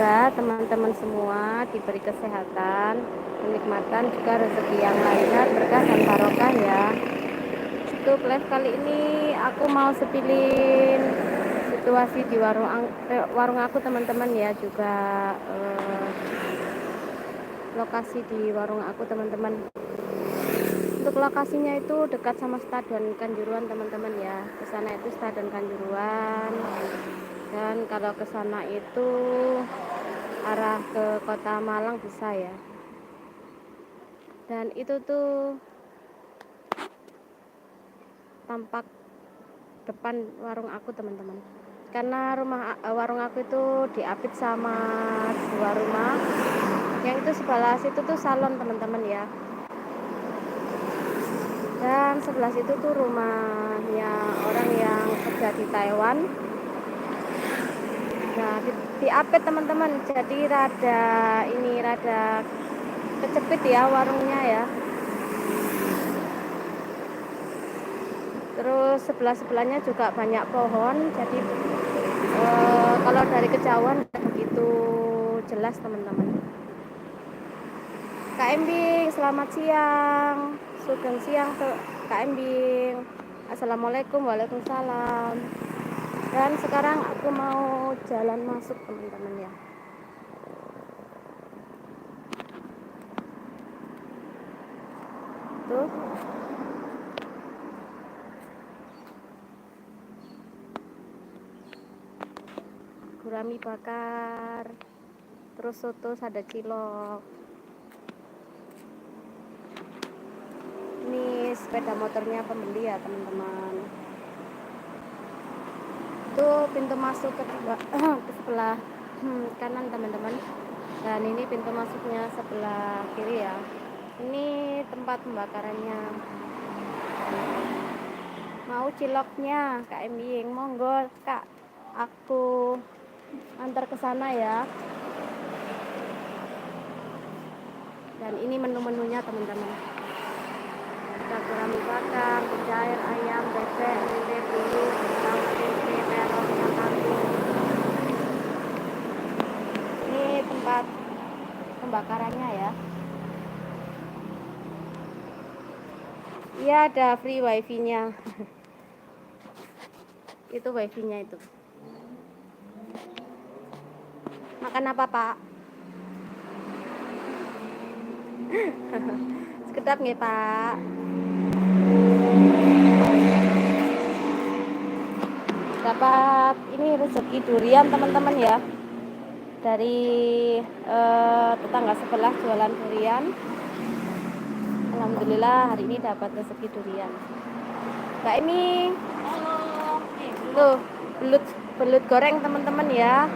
Semoga teman-teman semua diberi kesehatan, kenikmatan juga rezeki yang lancar, berkah dan barokah ya. Untuk live kali ini aku mau sepilin situasi di warung aku teman-teman ya, juga lokasi di warung aku teman-teman. Untuk lokasinya itu dekat sama Stadion Kanjuruhan teman-teman ya. Kesana itu Stadion Kanjuruhan, dan kalau kesana itu arah ke Kota Malang bisa ya. Dan itu tuh tampak depan warung aku teman-teman, karena warung aku itu diapit sama dua rumah. Yang itu sebelah situ tuh salon teman-teman ya, dan sebelah situ tuh rumahnya orang yang kerja di Taiwan. Nah, diapit teman-teman, jadi rada kecepit ya warungnya ya. Terus sebelah-sebelahnya juga banyak pohon, jadi kalau dari kejauhan begitu jelas teman-teman. Kak Embing, selamat siang. Sugeng siang Kak Embing. Assalamualaikum. Waalaikumsalam. Dan sekarang aku mau jalan masuk teman-teman ya. Tuh. Gurami bakar. Terus soto ada cilok. Ini sepeda motornya pembeli ya teman-teman. Itu pintu masuk ke sebelah kanan teman-teman, dan ini pintu masuknya sebelah kiri ya. Ini tempat pembakarannya. Mau ciloknya Kak Embing, monggo Kak, aku antar ke sana ya. Dan ini menu-menunya teman-teman. Ada gurami bakar, mujair, ayam, bebek, lele, bulu, tahu, tempe, terong, kangkung. Ini tempat pembakarannya ya. Iya, ada free wifi-nya. Itu wifi-nya itu. Makan apa Pak? Sekedap nggih Pak. Dapat ini rezeki durian teman-teman ya, dari tetangga sebelah jualan durian. Alhamdulillah hari ini dapat rezeki durian. Mbak Emi, tuh belut goreng teman-teman ya.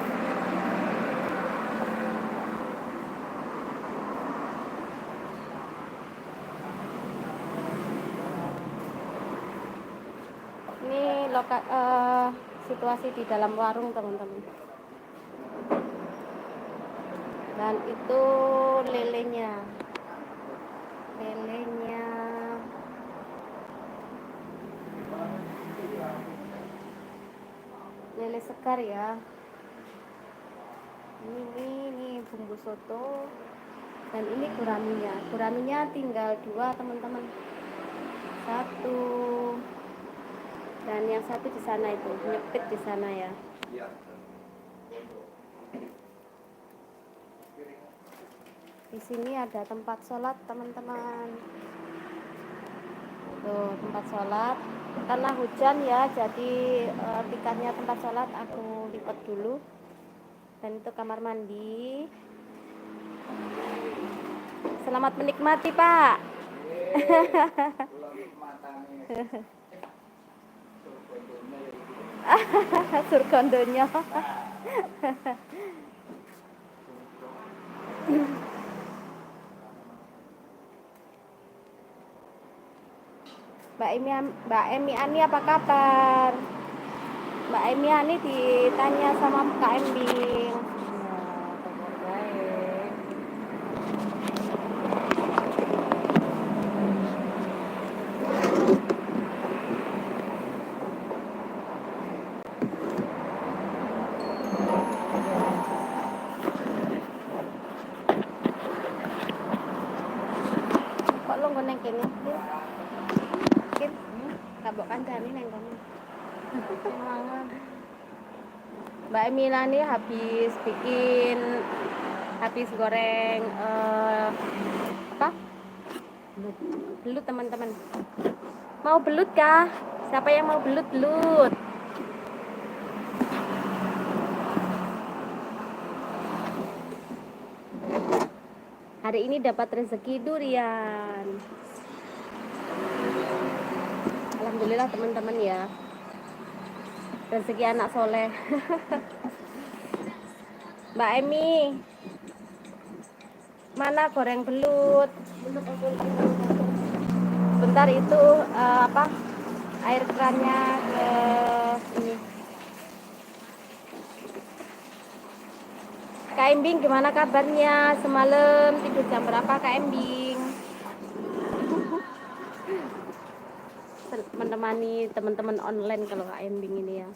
Ini situasi di dalam warung teman-teman. Dan itu lelenya lele segar ya. Ini bumbu soto, dan ini guraminya tinggal 2 teman-teman, 1 dan yang 1 di sana itu nyepit di sana ya. Di sini ada tempat sholat teman-teman. Tuh tempat sholat, karena hujan ya, jadi tiketnya tempat sholat aku lipat dulu. Dan itu kamar mandi. Selamat menikmati Pak. Surgondonya. Mbak Emi Ani apa kabar? Mbak Emi Ani ditanya sama Kak Embing. neng kene. Kin, kabok kancane neng kono. Mbak Emila nih habis goreng apa? Belut teman-teman. Mau belut kah? Siapa yang mau belut? Hari ini dapat rezeki durian. Alhamdulillah teman-teman ya. Rezeki anak soleh. Mbak Emi, mana goreng belut? Bentar itu apa? Air kerannya ke ini. Kak Embing gimana kabarnya? Semalam tidur jam berapa Kak Embing? Menemani teman-teman online kalau Kak Embing ini ya.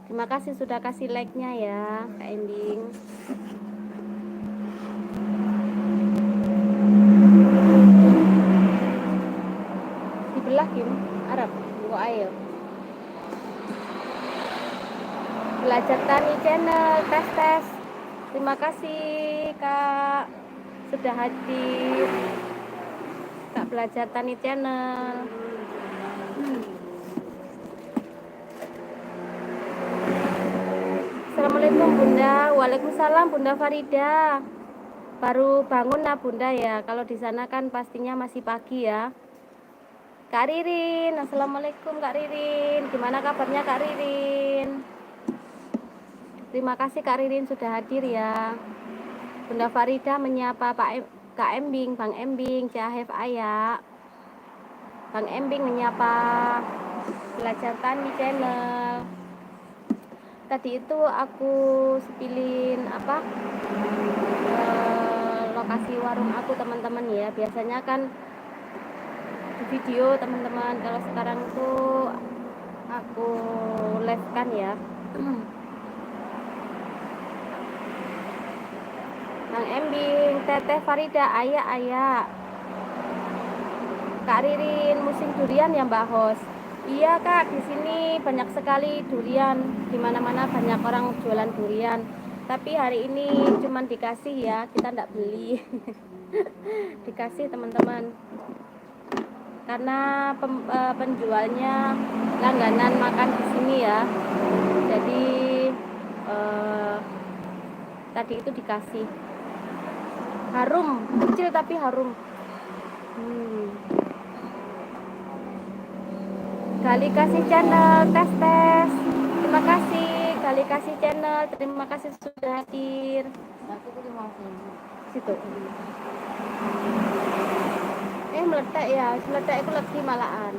Terima kasih sudah kasih like-nya ya Kak Embing. Dibelah Kim, Arab, gua ayo. Belajar Tani Channel, tes. Terima kasih Kak sudah hadir. Kak Belajar Tani Channel. Assalamualaikum Bunda. Waalaikumsalam Bunda Farida. Baru bangun lah Bunda ya. Kalau di sana kan pastinya masih pagi ya. Kak Ririn, assalamualaikum Kak Ririn. Gimana kabarnya Kak Ririn? Terima kasih Kak Ririn sudah hadir ya. Bunda Farida menyapa Kak Embing, Bang Embing, Cahef Ayak. Bang Embing menyapa Belajar Tani Channel. Tadi itu aku sepilin apa lokasi warung aku teman-teman ya. Biasanya kan di video teman-teman, kalau sekarang tuh aku live kan ya. Bang Embing, Teteh Farida, Ayah. Kak Ririn, musim durian ya Mbak Hos? Iya Kak, di sini banyak sekali durian, di mana-mana banyak orang jualan durian. Tapi hari ini cuman dikasih ya, kita ndak beli. Dikasih teman-teman. Karena penjualnya langganan makan di sini ya. Jadi tadi itu dikasih. Harum, kecil tapi harum. Kali kasih channel, tes. Terima kasih Kali kasih channel, terima kasih sudah hadir. Situ. Meletak ya, meletak itu lebih malahan.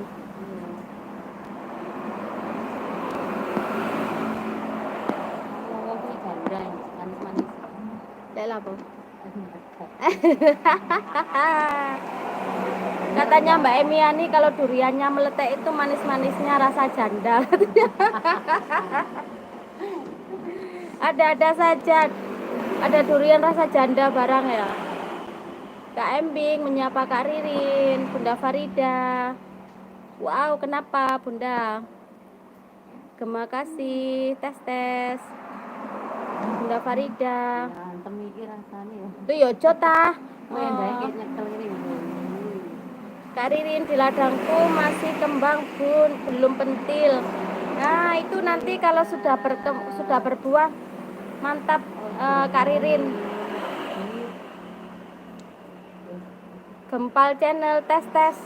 Apa? Katanya Mbak Emiani kalau duriannya meletek itu manis-manisnya rasa janda. Ada saja. Ada durian rasa janda barang ya. Kak Embing menyapa Kak Ririn, Bunda Farida. Wow, kenapa Bunda? Terima kasih, tes. Bunda Farida. Itu yo cota. Kak Ririn, di ladangku masih kembang Bun, belum pentil. Nah, itu nanti kalau sudah berbuah mantap Kak Ririn. Gempal channel, tes.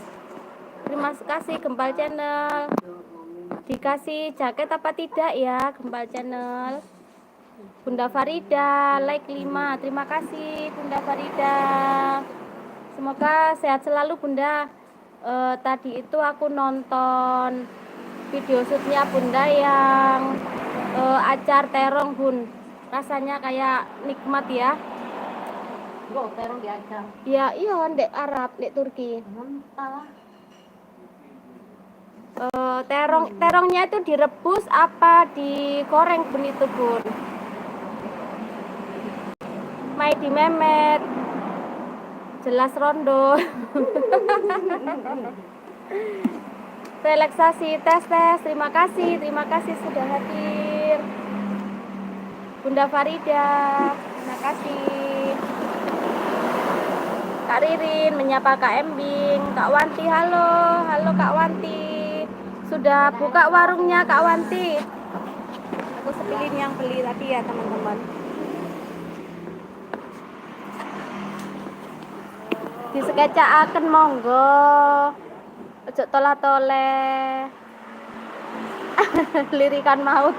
Terima kasih Gempal channel. Dikasih jaket apa tidak ya Gempal channel? Bunda Farida like 5. Terima kasih Bunda Farida. Semoga sehat selalu Bunda. Tadi itu aku nonton video shootnya Bunda yang acar terong Bun. Rasanya kayak nikmat ya. Terong diacar. Ya, iya ndek Arab, ndek Turki. Terongnya itu direbus apa digoreng Bun itu Bun? Maidi Mehmet. Jelas rondo. Relaksasi, tes. Terima kasih sudah hadir. Bunda Farida, terima kasih. Kak Ririn menyapa Kak Embing. Kak Wanti, halo Kak Wanti. Sudah buka warungnya Kak Wanti? Aku sepilin yang beli tadi ya teman-teman. Disekecakaken monggo. Ojo tola-tole. Lirikan maut.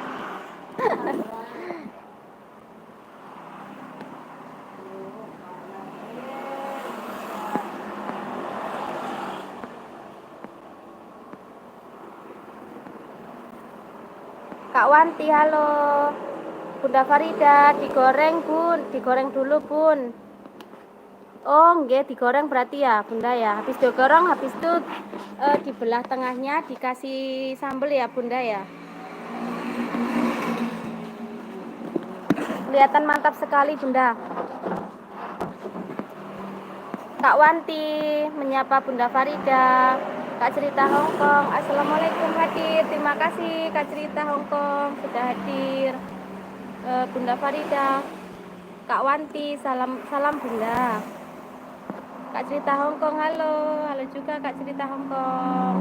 Kak Wanti, halo. Bunda Farida, digoreng Bun, digoreng dulu Bun. Oh, nggih, digoreng berarti ya, Bunda ya. Habis digoreng, habis itu dibelah tengahnya, dikasih sambal ya, Bunda ya. Kelihatan mantap sekali, Bunda. Kak Wanti menyapa Bunda Farida. Kak Cerita Hongkong, assalamualaikum hadir. Terima kasih Kak Cerita Hongkong sudah hadir. Bunda Farida, Kak Wanti, salam Bunda. Kak Cerita Hongkong, halo juga Kak Cerita Hongkong.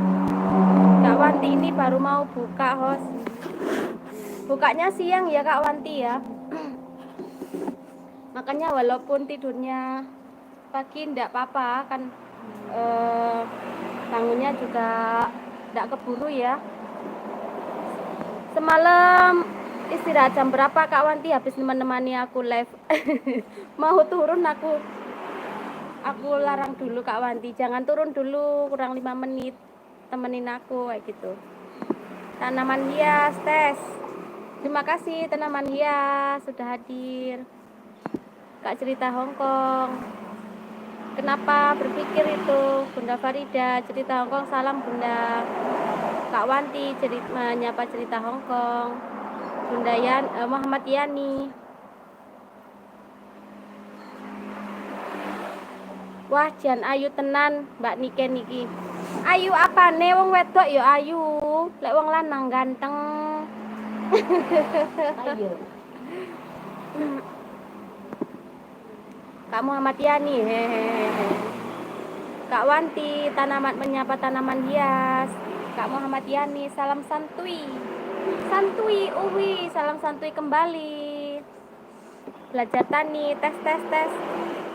Kak Wanti ini baru mau buka host. Bukanya siang ya Kak Wanti ya. Makanya walaupun tidurnya pagi enggak apa-apa kan, bangunnya juga enggak keburu ya. Semalam istirahat jam berapa Kak Wanti? Habis menemani aku live. Mau turun aku larang dulu Kak Wanti, jangan turun dulu, kurang 5 menit temenin aku kayak gitu. Tanaman hias tes. Terima kasih tanaman hias sudah hadir. Kak Cerita Hongkong, kenapa berpikir itu? Bunda Farida, Cerita Hongkong, salam Bunda. Kak Wanti, menyapa Cerita Hongkong. Bunda Muhammad Yani. Wah, jan ayu tenan Mbak Nike niki. Ayu apane, wong wedok ya ayu, lek wong lanang ganteng. Ayu. Kak Muhammad Yani, hehehe. Kak Wanti, menyapa tanaman hias. Kak Muhammad Yani, salam santuy. Santuy, uwi, salam santuy kembali. Belajar tani, tes.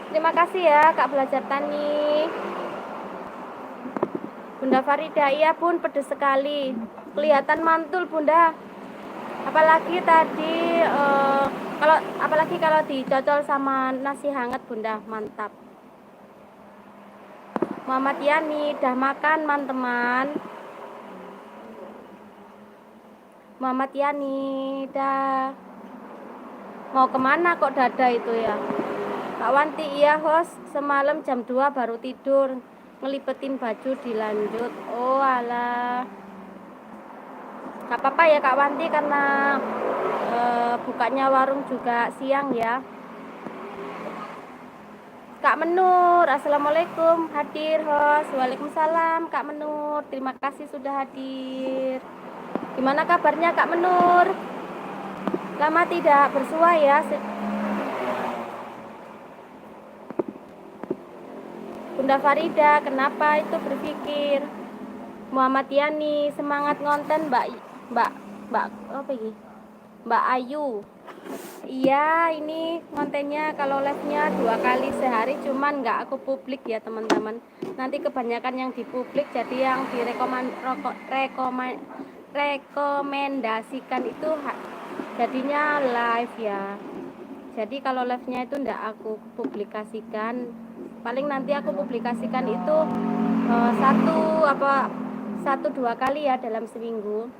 Terima kasih ya Kak belajar tani. Bunda Farida, iya Bun, pedes sekali. Kelihatan mantul Bunda. Apalagi tadi kalau dicocol sama nasi hangat Bunda, mantap. Muhammad Yani, dah makan teman-teman. Muhammad Yani, dah. Mau kemana kok dada itu ya? Kak Wanti, iya host, semalam jam 2 baru tidur, ngelipetin baju dilanjut. Oh alah, gak apa-apa ya Kak Wanti, karena bukanya warung juga siang ya. Kak Menur, assalamualaikum, hadir host. Waalaikumsalam Kak Menur, terima kasih sudah hadir. Gimana kabarnya Kak Menur? Lama tidak bersua ya. Bunda Farida, kenapa itu berpikir? Muhammad Yani, semangat ngonten Mbak apa ini? Mbak Ayu. Iya, ini kontennya kalau live-nya 2 kali sehari, cuman nggak aku publik ya teman-teman. Nanti kebanyakan yang dipublik, jadi yang rekomendasikan itu jadinya live ya. Jadi kalau live-nya itu nggak aku publikasikan. Paling nanti aku publikasikan itu 1-2 kali ya dalam seminggu.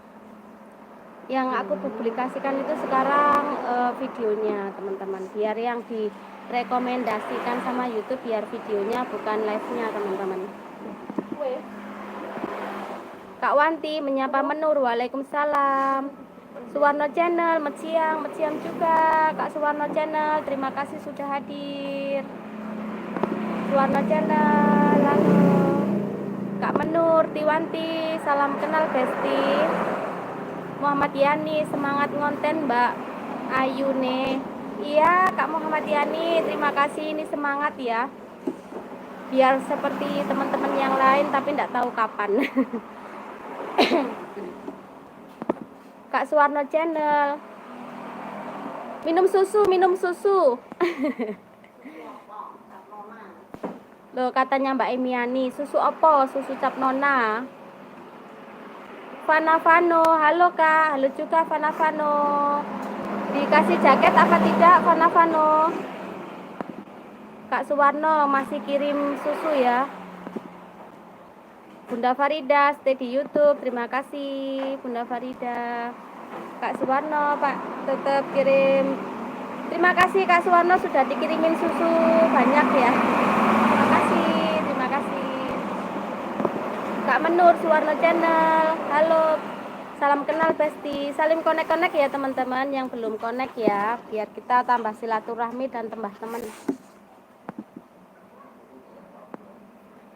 Yang aku publikasikan itu sekarang videonya teman-teman, biar yang direkomendasikan sama YouTube biar videonya bukan live-nya teman-teman. Kak Wanti menyapa Menur, waalaikumsalam. Suwarno Channel, Meciang juga Kak Suwarno Channel, terima kasih sudah hadir. Suwarno Channel, halo. Kak Menur, Tiwanti, salam kenal Besti. Muhammad Yani, semangat ngonten Mbak Ayu nih. Iya Kak Muhammad Yani, terima kasih, ini semangat ya. Biar seperti teman-teman yang lain tapi tidak tahu kapan. Kak Suwarno Channel, minum susu, minum susu. Loh katanya Mbak Emiani, susu apa? Susu cap nona. Fana Fano, halo Kak, halo juga Fana Fano. Dikasih jaket apa tidak Fana Fano? Kak Suwarno masih kirim susu ya. Bunda Farida stay di YouTube, terima kasih Bunda Farida. Kak Suwarno Pak tetap kirim. Terima kasih Kak Suwarno sudah dikirimin susu banyak ya. Terima kasih. Kak Menur, Suwarno Channel, halo. Salam kenal Besti. Salim konek-konek ya teman-teman yang belum konek ya, biar kita tambah silaturahmi dan tambah teman.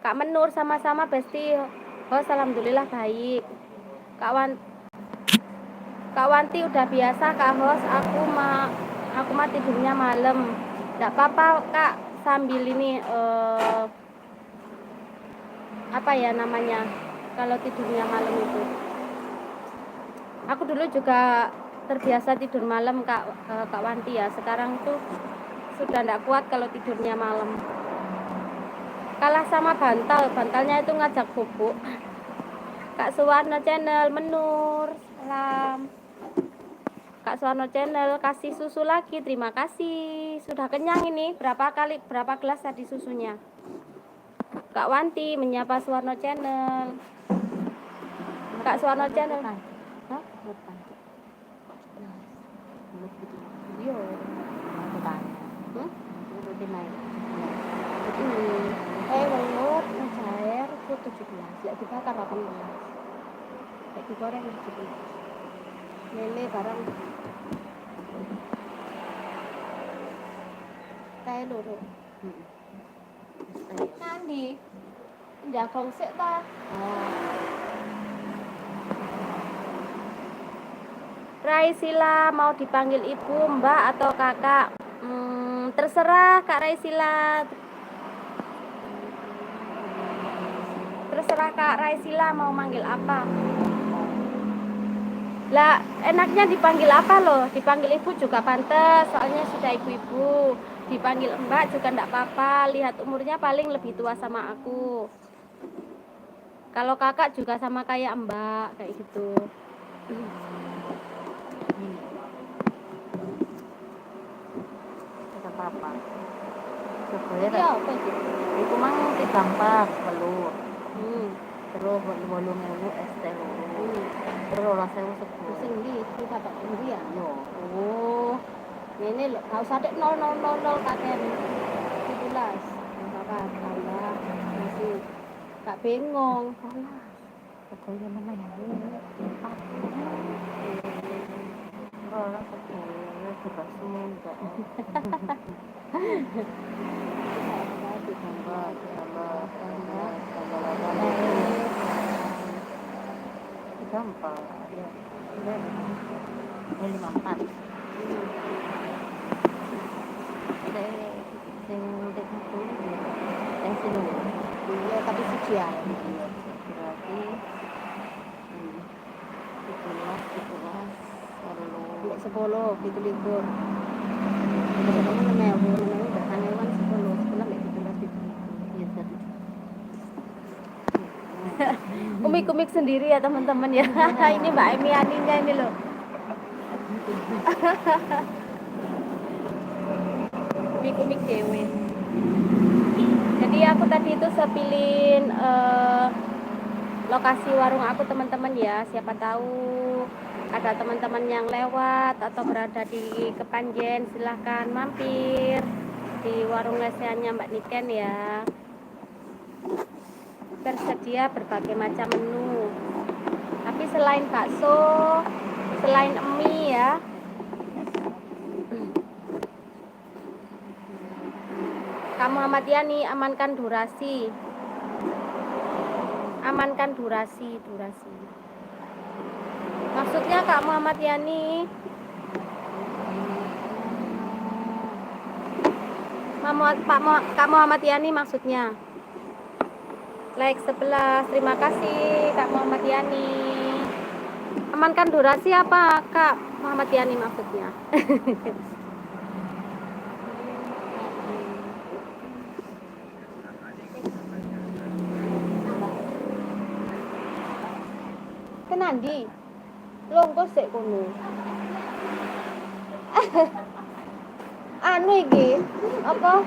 Kak Menur sama-sama Besti. Oh, alhamdulillah baik. Kak Wanti udah biasa Kak host, aku mah tidurnya malam. Enggak apa-apa Kak, sambil ini apa ya namanya? Kalau tidurnya malam itu. Aku dulu juga terbiasa tidur malam Kak Wanti ya. Sekarang tuh sudah enggak kuat kalau tidurnya malam. Kalah sama bantalnya itu ngajak bubuk. Kak Suwarno Channel, Menur, salam. Kak Suwarno Channel kasih susu lagi, terima kasih. Sudah kenyang ini, berapa gelas tadi susunya? Kak Wanti menyapa Suwarno Channel. Kak Suwarno Channel. Hah? Iya. Ini welut cair itu 17, lek dibakar 18. Lek digoreng 17. Lele barang. Teh loro. Nanti njagong sik ta. Raisila mau dipanggil ibu, mbak atau kakak? Terserah Kak Raisila. Terserah Kak Raisila mau manggil apa. Lah enaknya dipanggil apa loh? Dipanggil ibu juga pantas, soalnya sudah ibu-ibu. Dipanggil mbak juga enggak apa-apa, lihat umurnya paling lebih tua sama aku. Kalau kakak juga sama kayak mbak, kayak gitu. Apa? Sebenarnya Iya, apa itu? Itu mang gampang perlu. Terus 8.000 ST loro. Terus 12.000 sing ndi itu kakak ndi ya? Yo. Oh. Ini lho, enggak usah dek 0000 kakek. 17. Apa tambah masih Kak bingung. Pokoknya mana ya? 4. Orang sebenarnya sudah semua. Gampang ya. Ini 54. Sing dek itu yang sini. Iya, tapi siji ya. Berarti 10 itu libur. Teman-teman namanya udah tanggapan 10 lek 17 itu. Iya tadi. Umik-umik sendiri ya teman-teman ya. Ini Mbak Emianinya ini loh. Umik-umik dewe. Jadi aku tadi itu sepilin lokasi warung aku teman-teman ya. Siapa tahu ada teman-teman yang lewat atau berada di Kepanjen, silahkan mampir di warung lesehannya Mbak Niken ya. Tersedia berbagai macam menu. Tapi selain bakso, selain mie ya, Kak Muhammad Yani, amankan durasi. Amankan durasi. Maksudnya Kak Muhammad Yani, Kak Muhammad Yani maksudnya. Like 11, terima kasih Kak Muhammad Yani. Amankan durasi apa Kak Muhammad Yani maksudnya? Kenandi? Longgo sik kono. Anu iki, apa?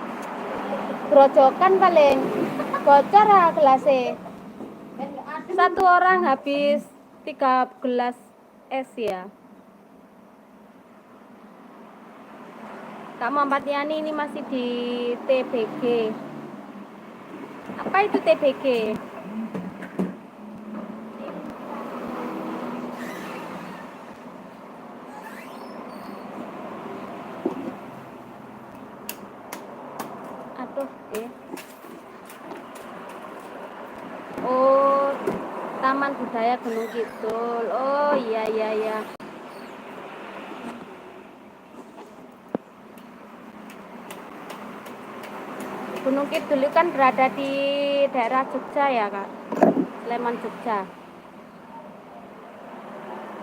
Grojokan paling. Bocor gelasnya. Satu orang habis 3 gelas es ya. Kak Muhammad Yani ini masih di TBG. Apa itu TBG? Aduh, Oh, Taman Budaya Gunung Kidul. Oh, iya. Gunung Kidul itu kan berada di daerah Jogja ya, Kak. Sleman, Jogja.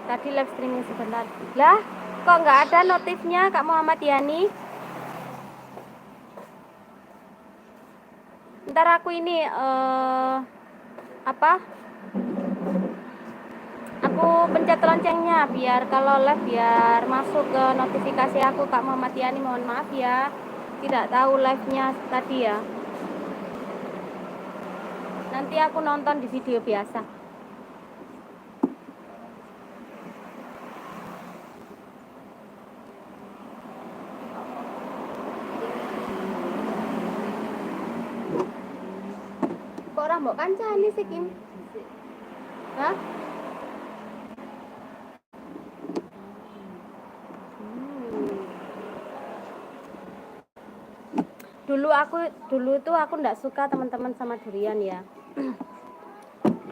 Tadi live streaming sebentar. Lah, kok nggak ada notifnya Kak Muhammad Yani? Ntar aku ini aku pencet loncengnya biar kalau live biar masuk ke notifikasi aku Kak Muhammad Yani. Mohon maaf ya, tidak tahu live-nya tadi ya. Nanti aku nonton di video biasa. Kok ora mbok kancani sih Kim? Hah? Dulu tuh aku nggak suka teman-teman sama durian ya.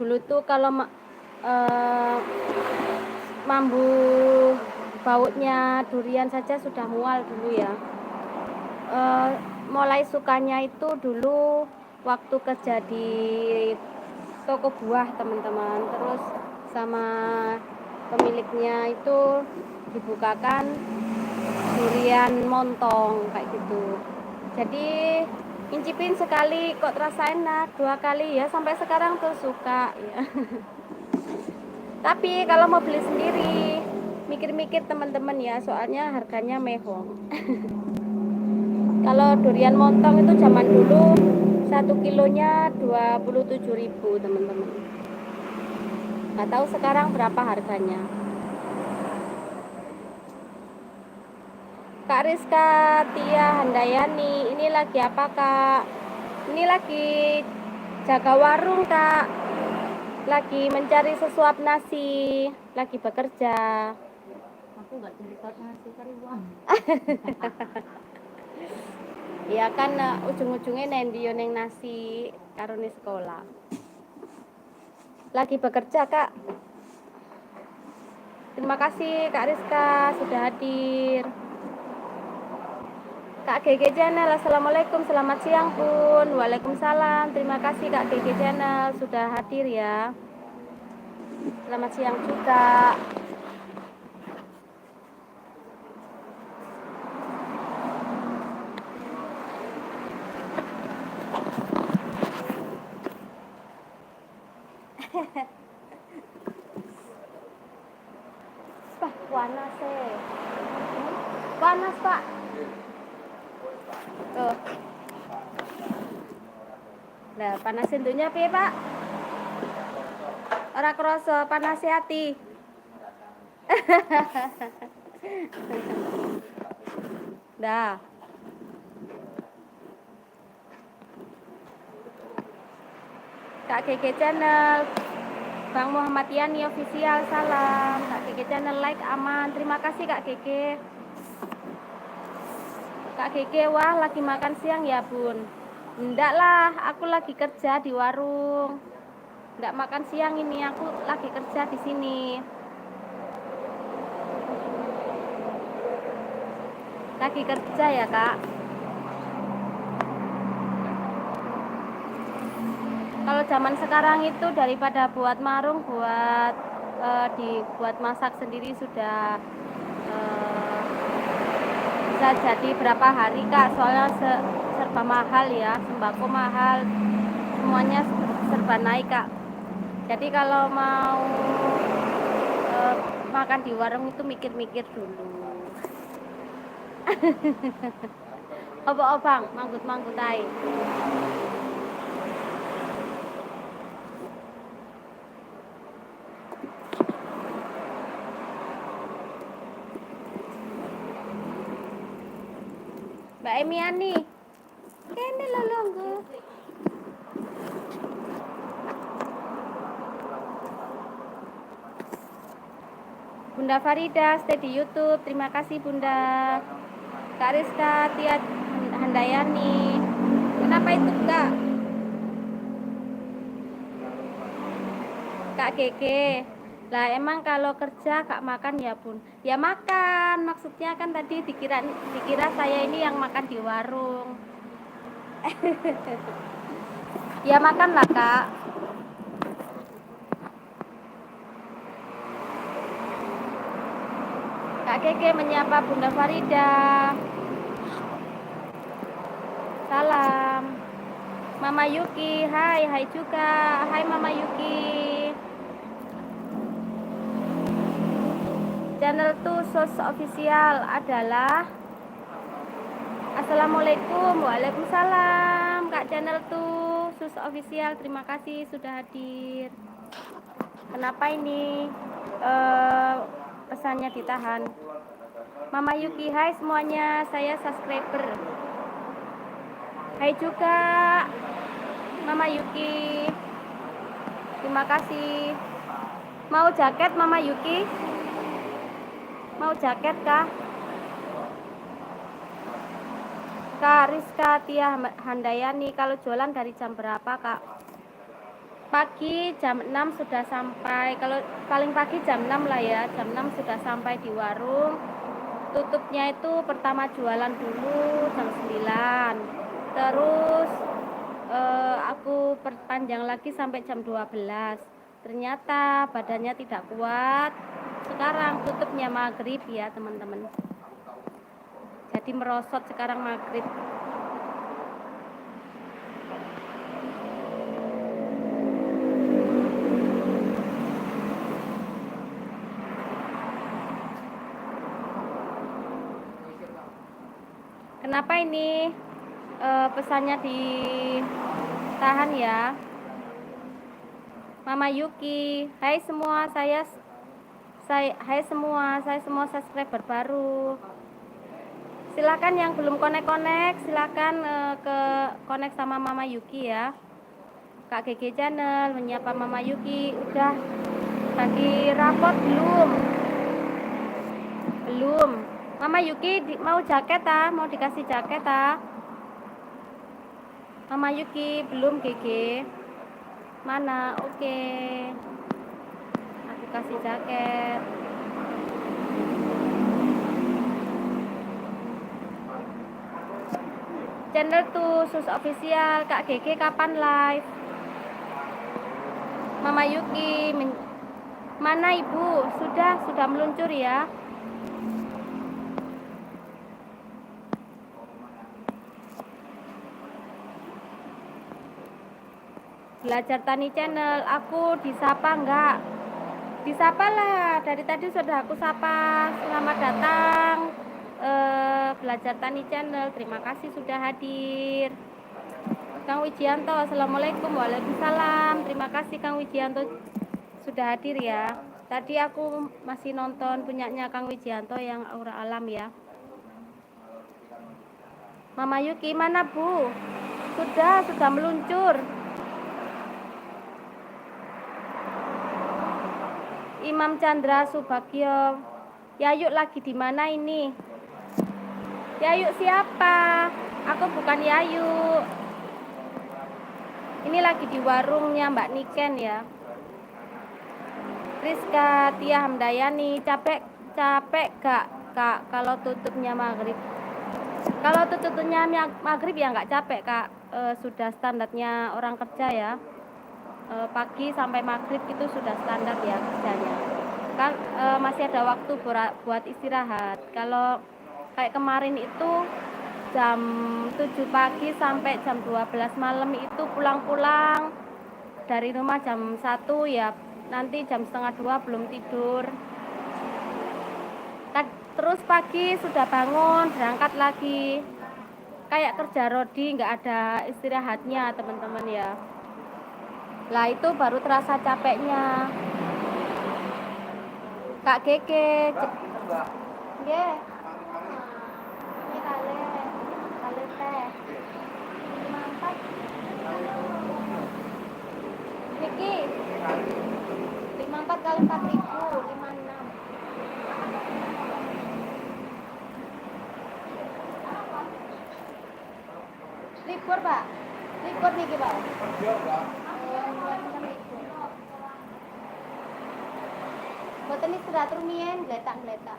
Dulu tuh kalau mambu bautnya durian saja sudah mual dulu ya. Mulai sukanya itu dulu waktu kerja di toko buah teman-teman, terus sama pemiliknya itu dibukakan durian montong kayak gitu. Jadi incipin sekali kok terasa enak, 2 kali ya sampai sekarang tuh suka ya. Tapi kalau mau beli sendiri mikir-mikir teman-teman ya, soalnya harganya mehong. Kalau durian montong itu zaman dulu 1 kilonya 27.000 teman-teman. Nggak tahu sekarang berapa harganya. Kak Rizka Tia Handayani, ini lagi apa Kak? Ini lagi jaga warung Kak. Lagi mencari sesuap nasi, lagi bekerja. Aku nggak jadi nasi kari uang. Ya kan ujung-ujungnya nendio neng nasi karuni sekolah. Lagi bekerja Kak. Terima kasih Kak Rizka sudah hadir. Kak GG Channel, assalamualaikum, selamat siang Bun. Waalaikumsalam, terima kasih Kak GG Channel sudah hadir ya. Selamat siang juga. Pak, panas panas Pak. Tuh. Nah, panasin tuhnya piye Pak? Ora kroso panas hati. Dah. Kak GG Channel, Bang Muhammad Yani official, salam. Kak GG Channel like aman. Terima kasih Kak GG. Kak Gege, wah lagi makan siang ya bun? Enggak lah, aku lagi kerja di warung. Enggak makan siang ini, aku lagi kerja di sini. Lagi kerja ya kak. Kalau zaman sekarang itu daripada buat marung, dibuat masak sendiri sudah bisa jadi berapa hari kak. Soalnya serba mahal ya, sembako mahal, semuanya serba naik kak. Jadi kalau mau makan di warung itu mikir-mikir dulu. Obang, manggut-manggut ae. Mbak Emiani, kene lho longgo. Bunda Farida stay di YouTube. Terima kasih Bunda. Kak Rizka Tia Handayani. Kenapa itu Kak? Kak Gege. Lah emang kalau kerja Kak makan ya Bun? Ya makan. Maksudnya kan tadi dikira saya ini yang makan di warung. Ya makan lah Kak. Kak Gege menyapa Bunda Farida. Salam. Mama Yuki, hai juga. Hai Mama Yuki. Channel Sus Official adalah Assalamualaikum. Waalaikumsalam Kak Channel Sus Official. Terima kasih sudah hadir. Kenapa ini pesannya ditahan? Mama Yuki, hai semuanya, saya subscriber. Hai juga Mama Yuki. Terima kasih. Mau jaket Mama Yuki? Mau jaket kah? Kak Rizka Tia Handayani, kalau jualan dari jam berapa Kak? Pagi jam 6 sudah sampai. Kalau paling pagi jam 6 lah ya. Jam 6 sudah sampai di warung. Tutupnya itu pertama jualan dulu jam 9. Terus aku perpanjang lagi sampai jam 12. Ternyata badannya tidak kuat. Sekarang tutupnya maghrib ya teman-teman. Jadi merosot sekarang maghrib. Kenapa ini pesannya ditahan ya? Mama Yuki, hai semua, saya semua subscriber baru. Silakan yang belum konek-konek, silakan ke konek sama Mama Yuki ya. Kak Gege Channel menyapa Mama Yuki. Udah bagi rapot belum? Belum. Mama Yuki mau jaket mau dikasih jaket Mama Yuki belum Gege. Mana? Oke. Aku kasih jaket. Channel Sus Official. Kak Gege kapan live? Mama Yuki mana Ibu? Sudah meluncur ya. Belajar Tani Channel, aku disapa enggak? Disapa lah, dari tadi sudah aku sapa. Selamat datang Belajar Tani Channel, terima kasih sudah hadir. Kang Wijianto, Assalamualaikum. Waalaikumsalam. Terima kasih Kang Wijianto sudah hadir ya. Tadi aku masih nonton punyanya Kang Wijianto yang Aura Alam ya. Mama Yuki mana Bu? Sudah meluncur. Imam Chandra Subagio. Ya yuk lagi di mana ini? Yayu siapa? Aku bukan Yayu. Ini lagi di warungnya Mbak Niken ya. Rizka Tia Hamdayani, capek gak Kak kalau tutupnya maghrib? Kalau tutupnya maghrib ya nggak capek Kak. Sudah standarnya orang kerja ya. Pagi sampai maghrib itu sudah standar ya kerjanya. Kan masih ada waktu buat istirahat. Kalau kayak kemarin itu jam 7 pagi sampai jam 12 malam itu pulang-pulang dari rumah jam 1 ya, nanti jam setengah 2 belum tidur. Terus pagi sudah bangun berangkat lagi, kayak kerja rodi nggak ada istirahatnya teman-teman ya. Lah itu baru terasa capeknya. Kak Keke nggih. Ini kale teh. Mantap. Niki 54 kali 4.000, 56. Libur Pak, libur niki Pak. Boten istirahat rumiyin, gletak-gletak.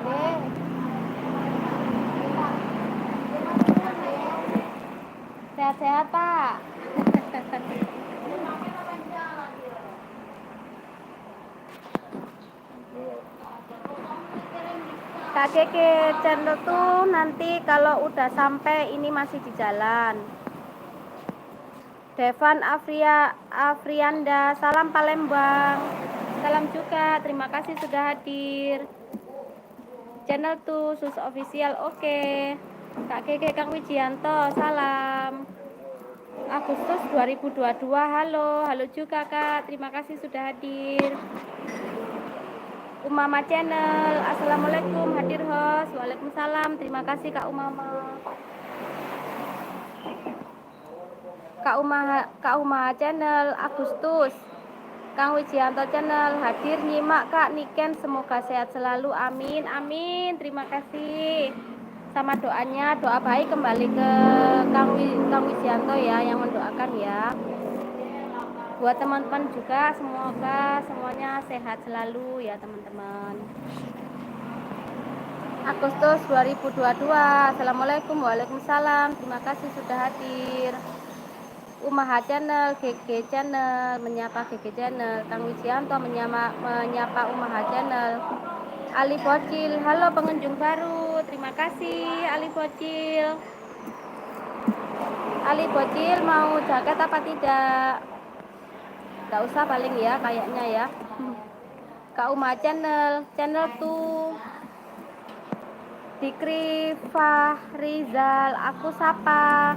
Nggih. Sehat-sehat Pak. Kak Keke channel tuh nanti kalau udah sampai ini masih di jalan. Devan Afrianda, salam Palembang. Salam juga, terima kasih sudah hadir. Channel tuh Sus Official, oke. Kak Keke Kang Wijianto, salam. Agustus 2022, halo juga Kak, terima kasih sudah hadir. Umama Channel, assalamualaikum, hadir host. Waalaikumsalam, terima kasih Kak Umama. Kak Umaha Channel, Agustus. Kang Wijianto Channel, hadir nyimak Kak Niken, semoga sehat selalu, amin, amin, terima kasih. Sama doanya, doa baik kembali ke Kang Wijianto ya, yang mendoakan ya. Buat teman-teman juga semoga semuanya sehat selalu ya teman-teman. Agustus 2022, assalamualaikum, waalaikumsalam, terima kasih sudah hadir. Umaha Channel, GG Channel, menyapa GG Channel, Kang Wijianto menyapa Umaha Channel. Ali Bocil, halo pengunjung baru, terima kasih Ali Bocil. Ali Bocil mau jaket apa tidak? Gak usah paling ya kayaknya ya. Kak Uma Channel tuh Dikri Fahrizal, aku sapa.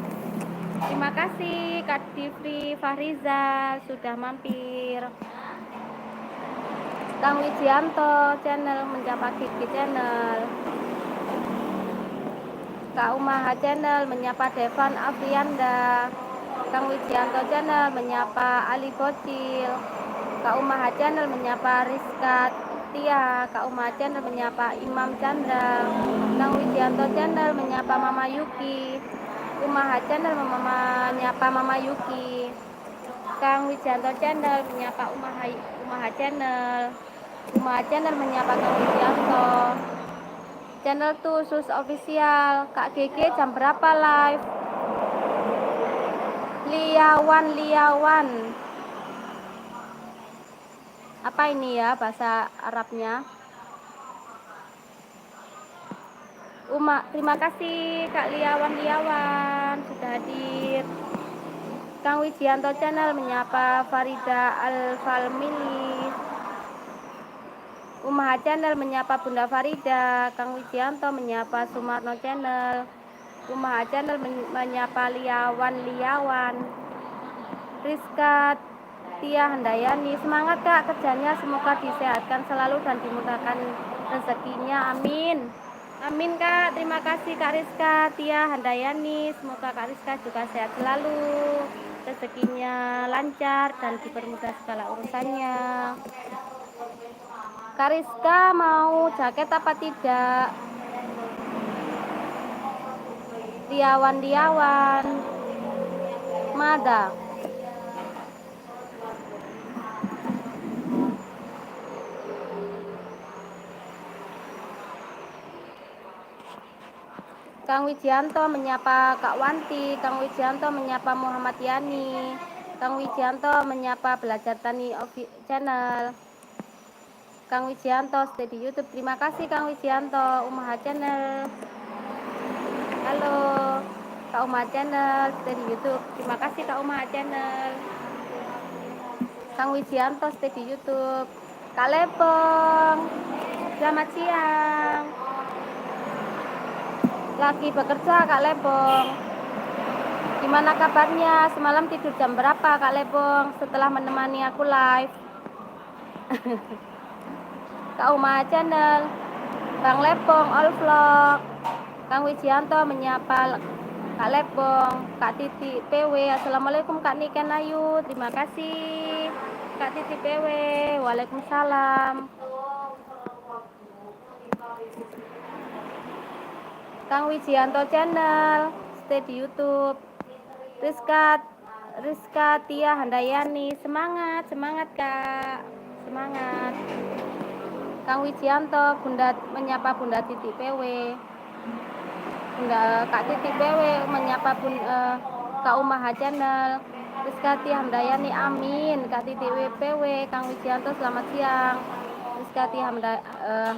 Terima kasih Kak Dikri Fahrizal sudah mampir. Kang Wijianto Channel menyapa Kiki Channel. Kak Umaha Channel menyapa Devan Afrianda. Kang Wijianto Channel menyapa Ali Bocil. Kak Umaha Channel menyapa Rizka Tia. Kak Umaha Channel menyapa Imam Chandra. Kang Wijianto Channel menyapa Mama Yuki. Umaha Channel menyapa Mama Yuki. Kang Wijianto Channel menyapa Umaha Channel. Umaha Channel menyapa Kang Wijianto. Channel tuh Sus Official. Kak Gege jam berapa live? Liawan. Apa ini ya bahasa Arabnya? Terima kasih Kak Liawan sudah hadir. Kang Wijianto Channel menyapa Farida Al-Falmili. Umaha Channel menyapa Bunda Farida. Kang Wijianto menyapa Sumarno Channel. Umaha Channel menyapa Liawan. Rizka Tia Handayani, semangat Kak kerjanya, semoga disehatkan selalu dan dimudahkan rezekinya, amin. Amin Kak, terima kasih Kak Rizka Tia Handayani, semoga Kak Rizka juga sehat selalu, rezekinya lancar dan dipermudah segala urusannya. Kak Rizka mau jaket apa tidak? Diawan Mada. Kang Wijianto menyapa Kak Wanti, Kang Wijianto menyapa Muhammad Yani, Kang Wijianto menyapa Belajar Tani Channel, Kang Wijianto stay di YouTube. Terima kasih Kang Wijianto. Umaha Channel, halo Kak Umaha Channel stay di YouTube. Terima kasih Kak Umaha Channel. Kang Wijianto stay di YouTube. Kak Lepong, selamat siang. Lagi bekerja Kak Lepong. Gimana kabarnya? Semalam tidur jam berapa Kak Lepong setelah menemani aku live? Kak Umaha Channel, Bang Lepong All Vlog, Kang Wijianto menyapa Kak Lepong, Kak Titi PW. Assalamualaikum Kak Niken Ayu. Terima kasih Kak Titi PW. Waalaikumsalam. Kang Wijianto Channel stay di YouTube. Rizka Tia Handayani, semangat Kak, semangat. Kang Wijianto menyapa Bunda Titi PW. Kak Titi PW menyapa Kak Umaha Channel. Rizka Tia Handayani, amin. Kak Titi PW, Kang Wijianto selamat siang. Rizka Tia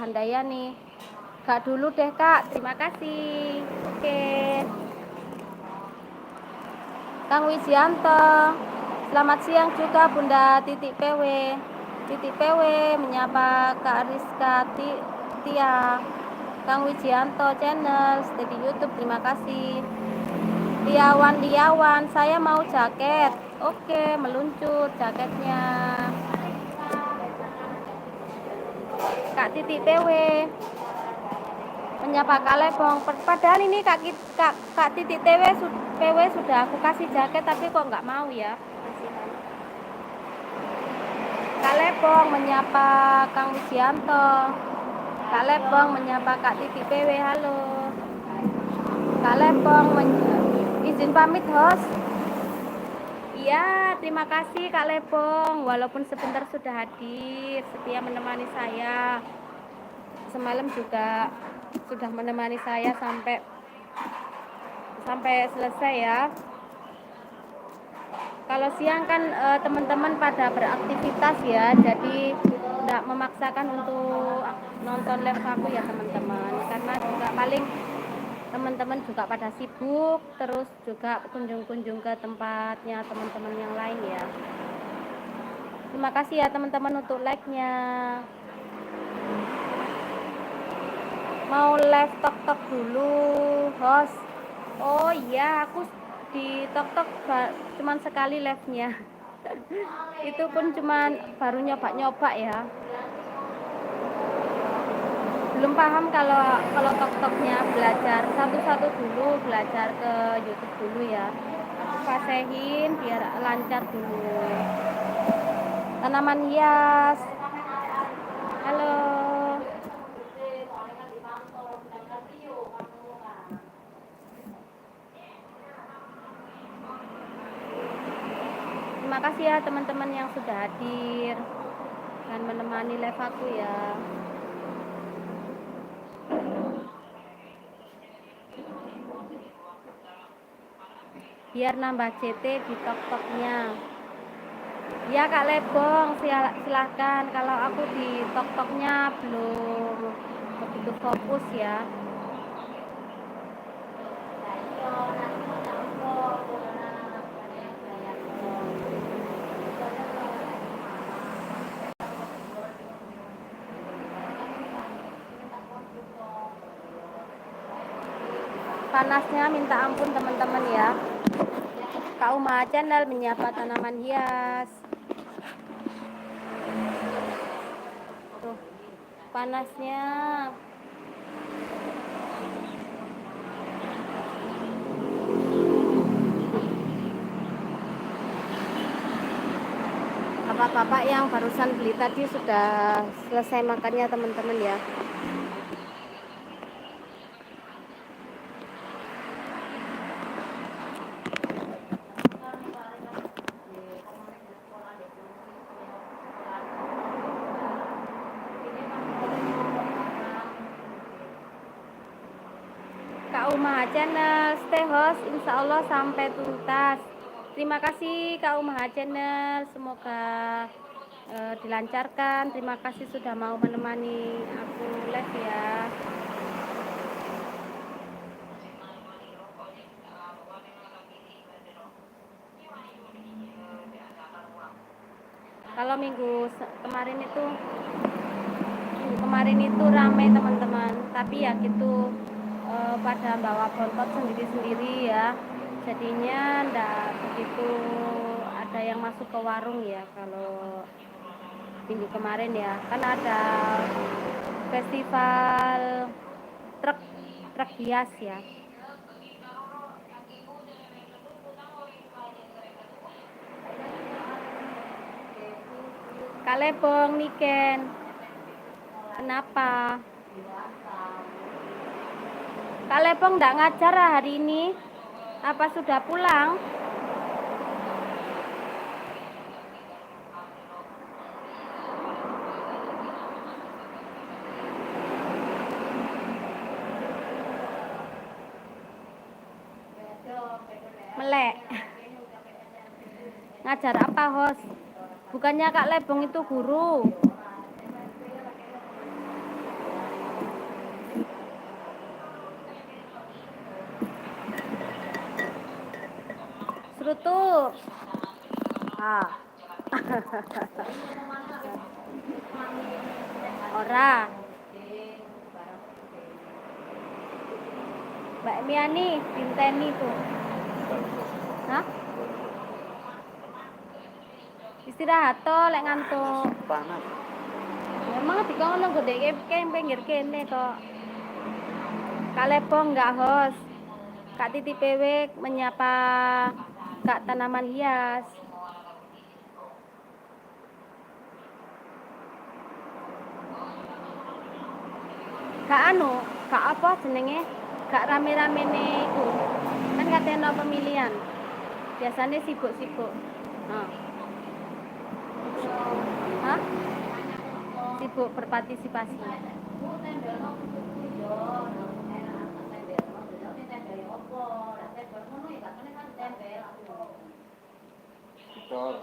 Handayani, Kak dulu deh Kak, terima kasih. Oke. Kang Wijianto, selamat siang juga Bunda Titik PW. Titik PW menyapa Kak Rizka Tia. Kang Wijianto Channel stay di YouTube. Terima kasih. Diawan, saya mau jaket. Oke, meluncur jaketnya. Kak Titik PW menyapa Kak Lepong. Padahal ini Kak Titik PW sudah aku kasih jaket, tapi kok nggak mau ya. Kak Lepong menyapa Kang Wijianto. Kak Lepong menyapa Kak Titik PW. Halo Kak Lepong, izin pamit host. Iya, terima kasih Kak Lepong. Walaupun sebentar sudah hadir, setia menemani saya. Semalam juga sudah menemani saya sampai selesai ya. Kalau siang kan teman-teman pada beraktivitas ya, jadi tidak memaksakan untuk nonton live aku ya teman-teman, karena juga paling teman-teman juga pada sibuk, terus juga kunjung-kunjung ke tempatnya teman-teman yang lain ya. Terima kasih ya teman-teman untuk like-nya. Mau live tok-tok dulu host. Oh iya, aku di tok-tok cuman sekali live-nya. Itu pun cuman baru nyoba-nyoba ya. Belum paham kalau tok-toknya, belajar satu-satu dulu, belajar ke YouTube dulu ya. Aku fasehin biar lancar dulu. Tanaman hias. Halo. Terima kasih ya teman-teman yang sudah hadir dan menemani live aku ya. Biar nambah CT di tok-toknya. Ya Kak Lebong, silahkan. Kalau aku di tok-toknya belum begitu fokus ya. Panasnya minta ampun teman-teman ya. Kak Umaha Channel menyapa tanaman hias. Tuh, panasnya. Bapak-bapak yang barusan beli tadi sudah selesai makannya teman-teman ya. Umaha Channel, stay host insya Allah sampai tuntas. Terima kasih Kak Umaha Channel, semoga dilancarkan. Terima kasih sudah mau menemani aku live ya. Kalau minggu kemarin itu ramai teman-teman, tapi ya gitu pada bawa bontot sendiri-sendiri ya, jadinya ndak begitu ada yang masuk ke warung ya. Kalau minggu kemarin ya kan ada festival truk truk hias ya. Kalebong Niken, kenapa Kalebong nggak ngajar hari ini? Apa sudah pulang? Melek. Ngajar apa, host? Bukannya Kak Lebong itu guru. Serutup. Ah. Ora. Mbak Miani, Binteni tuh. Hah? Istirahat toh, lek ngantuk. Panas. Emang dikono gede pinggir kene kok. Kalebong enggak host. Kak Titi PW menyapa Kak Tanaman Hias. Kak Kak apa jenenge? Kak rame-rame iku. Kan katanya pemilihan. Biasanya sibuk-sibuk. Hah? Sibuk berpartisipasi. Dicor.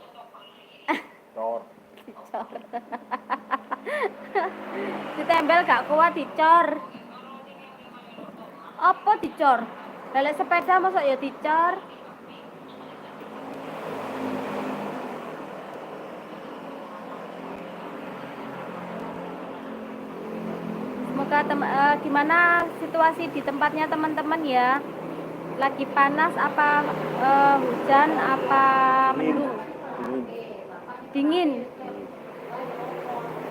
Dicor. Ditempel gak kuat dicor. Apa dicor? Balik sepeda masuk ya dicor. Semoga gimana situasi di tempatnya teman-teman ya. Lagi panas apa hujan apa mendung? Dingin.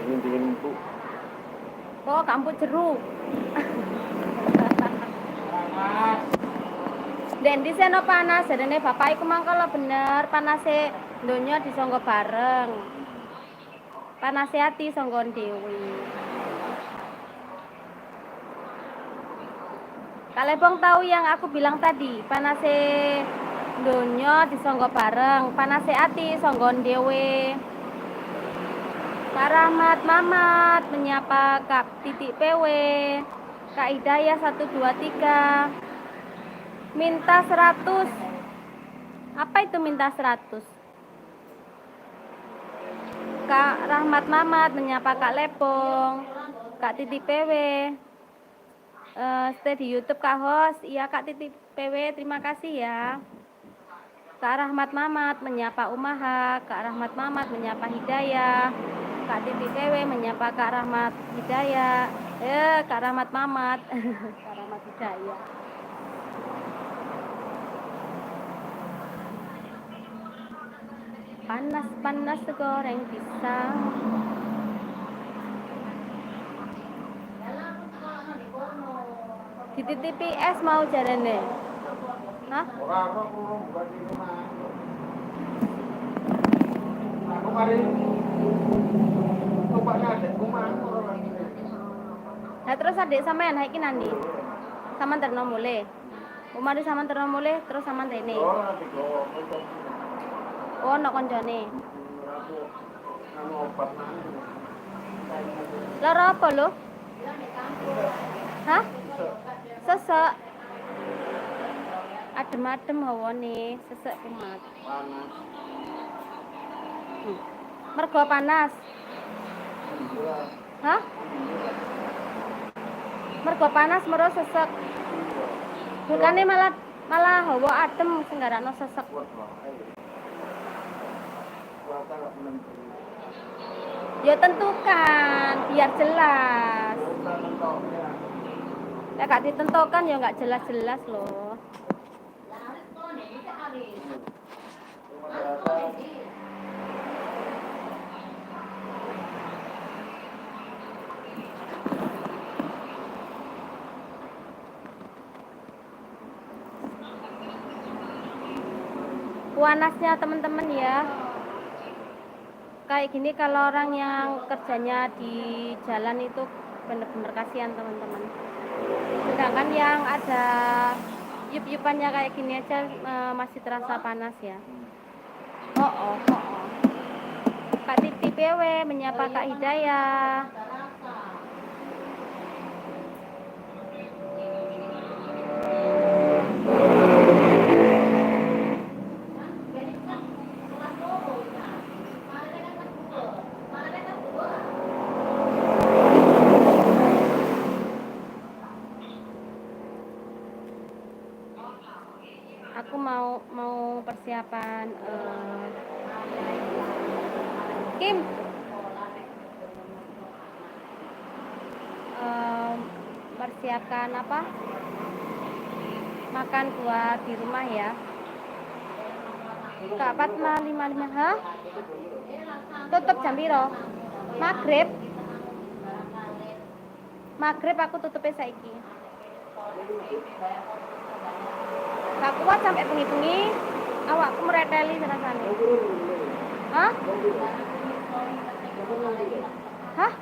Dingin Bu. Oh, kampung jeruk. Den di seno panas, jadine bapak iku mangkala bener panase donya disangga bareng. Panase ati sangga dewi. Kalebong tahu yang aku bilang tadi, panase donya disangga bareng, panase ati sangga dewe. Kak Rahmat Mamat menyapa Kak Titik PW, Kak Hidayah 123, minta 100. Apa itu minta 100? Kak Rahmat Mamat menyapa Kak Lebong, Kak Titik PW, stay di YouTube Kak Host. Iya Kak Titik PW, terima kasih ya. Kak Rahmat Mamat menyapa Umaha, Kak Rahmat Mamat menyapa Hidayah, Kak Titik PW menyapa Kak Rahmat Hidayah. Kak Rahmat Mamat. Kak Rahmat Hidayah. Panas-panas goreng pisang. Dititipi es mau jarene. Hah? Nah terus adik sampean iki nandi. Saman terno mulai. Umari saman terno mulai terus saman rene. Oh, nok koncone. Lara apa lo? Hah? Sesek. Adem-adem hawane, sesek kumat. Panas. Mergo panas. Iya. Hah? Mergo panas mero sesek. Bukannya malah hawa adem sing garakno sesek. Kuat banget. Kuat nggak menentu. Ya tentukan biar jelas. Kuat mentoknya. Ya gak ditentukan ya nggak jelas-jelas loh. Panasnya teman-teman ya. Kayak gini kalau orang yang kerjanya di jalan itu bener-bener kasihan teman-teman. Sedangkan yang ada yup-yupannya kayak gini aja masih terasa panas ya. Oh. Kak Titi PW menyapa Kak Hidayah. Aku mau persiapan Kim persiapkan apa makan buat di rumah ya. Kak Fatma 55 ha? Tutup jam piro? Maghrib aku tutupnya saiki. Gak kuat sampai bengi-bengi awakku mereteli rasane. Hah? Hah?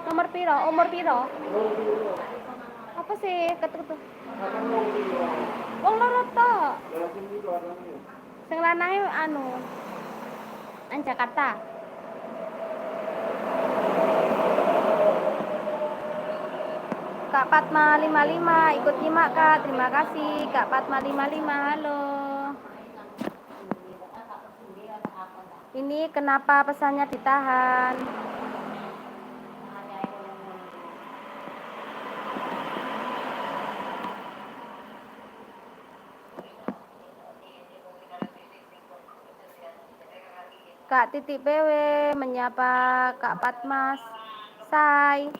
Nomor piro? Umur piro? Apa sih? Ketuk-ketuk. Wong loro tok. Sing lanange nang Jakarta. Kak Fatma 55 ikut nyimak Kak. Terima kasih Kak Fatma 55. Halo. Ini kenapa pesannya ditahan? Kak Titik PW menyapa Kak Fatma Say.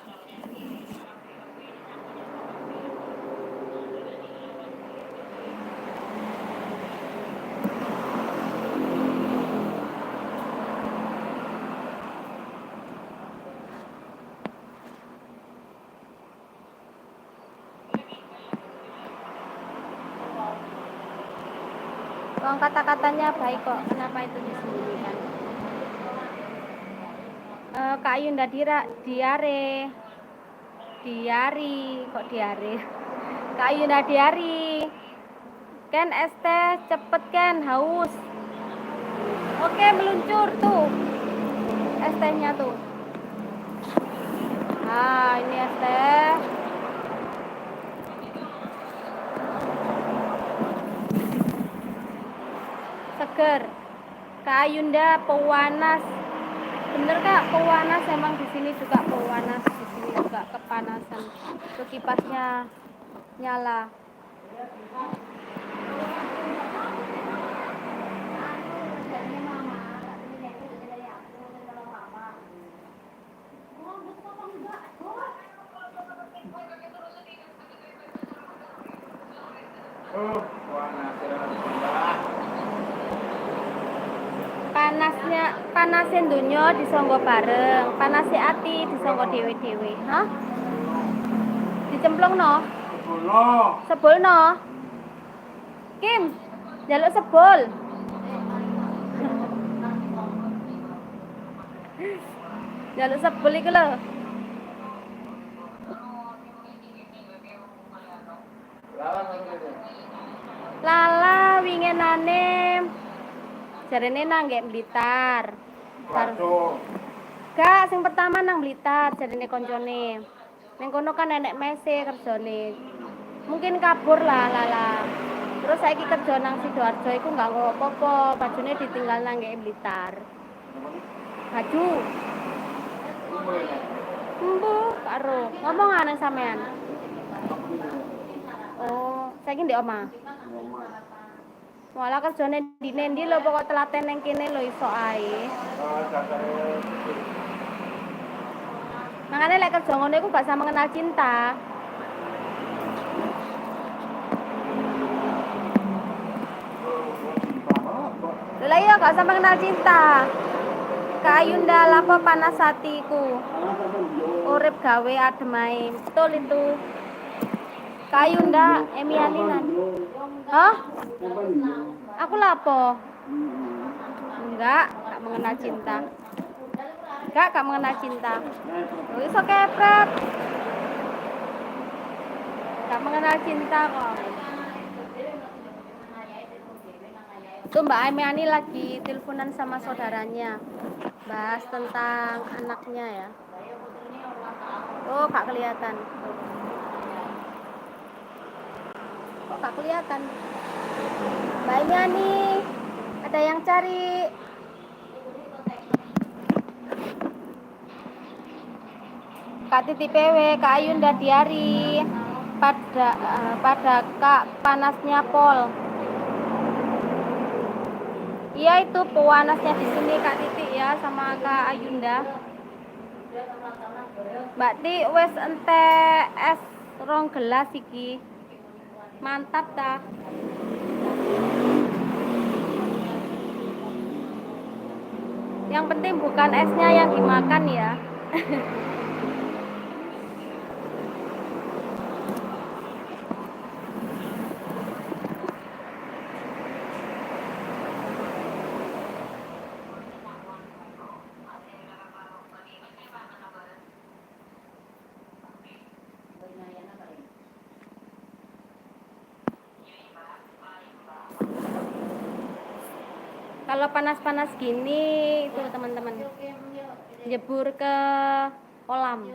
Uang kata-katanya baik kok, kenapa itu disembunyikan? Kak Yunda diare. Kak Yunda diari. Ken es teh cepet Ken, haus. Oke, meluncur tuh. Es tehnya tuh. Nah, ini es teh. Seger. Kak Yunda pewanas. Bener Kak, pewanas emang di sini juga pewanas, di sini juga kepanasan. Tuh kipasnya nyala. Panasin dunya disangga bareng, panasi ati disangga dhewe-dhewe. Hah? Dicemplungno? Sebulno. Kim, njaluk sebul. Njaluk sebul iku lho. Lala winginane jarene nang nggih Blitar. Gak, sing pertama nang Blitar jarene koncone. Ning kono kan nenek mese kerjane. Mungkin kabur lah lala. Terus saiki kerja nang Sidoarjo iku nggak nggawa apa-apa, bajune ditinggal nang ngek Blitar. Baju. Embu, karo. Ngomong aneh sampean. Oh, saiki ndek omah. Malah kerjane ndi lho pokok telaten nang kene lho iso ae. Makanya lek kerja ngono iku gak usah mengenal cinta. Lah iya gak usah mengenal cinta. Kayunda lapo panas hatiku. Urip gawe adem ae. Betul itu. Kayunda Emianinan. Hah? Aku lapo? Enggak mengenal cinta. Gak mengenal cinta. Iso kepret. Gak mengenal cinta kok. Tuh Mbak Emiani lagi teleponan sama saudaranya. Bahas tentang anaknya ya. Oh, gak kelihatan. Kok gak kelihatan? Mbak Emiani, ada yang cari. Kak Titi PW, Kak Ayunda Diari, pada Kak panasnya Pol. Iya itu pewanasnya di sini Kak Titi ya sama Kak Ayunda. Mbak Ti wes ente es rong gelas iki. Mantap ta. Yang penting bukan esnya yang dimakan ya. Kalau panas-panas gini itu teman-teman jebur ke kolam.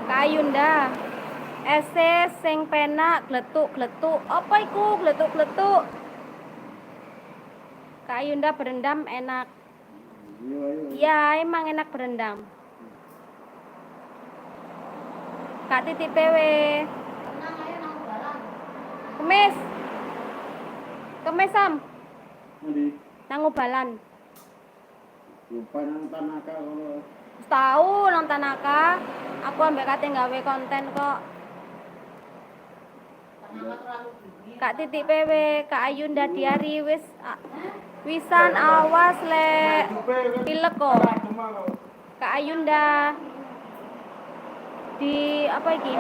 Kak Ayunda, ese sing penak gletuk-gletuk. Apa iku gletuk-gletuk? Kak Ayunda berendam enak. Iya, emang enak berendam. Kak Titi PW. Kemis. Kemis Sam. Nang Ubalan. Lupa nang Tanaka kalau. Tahu nang Tanaka. Aku ambek kate gawe konten kok. Kak Titi PW, Kak Ayunda Diari wisan awas le pilek kok. Kak Ayunda di apa iki?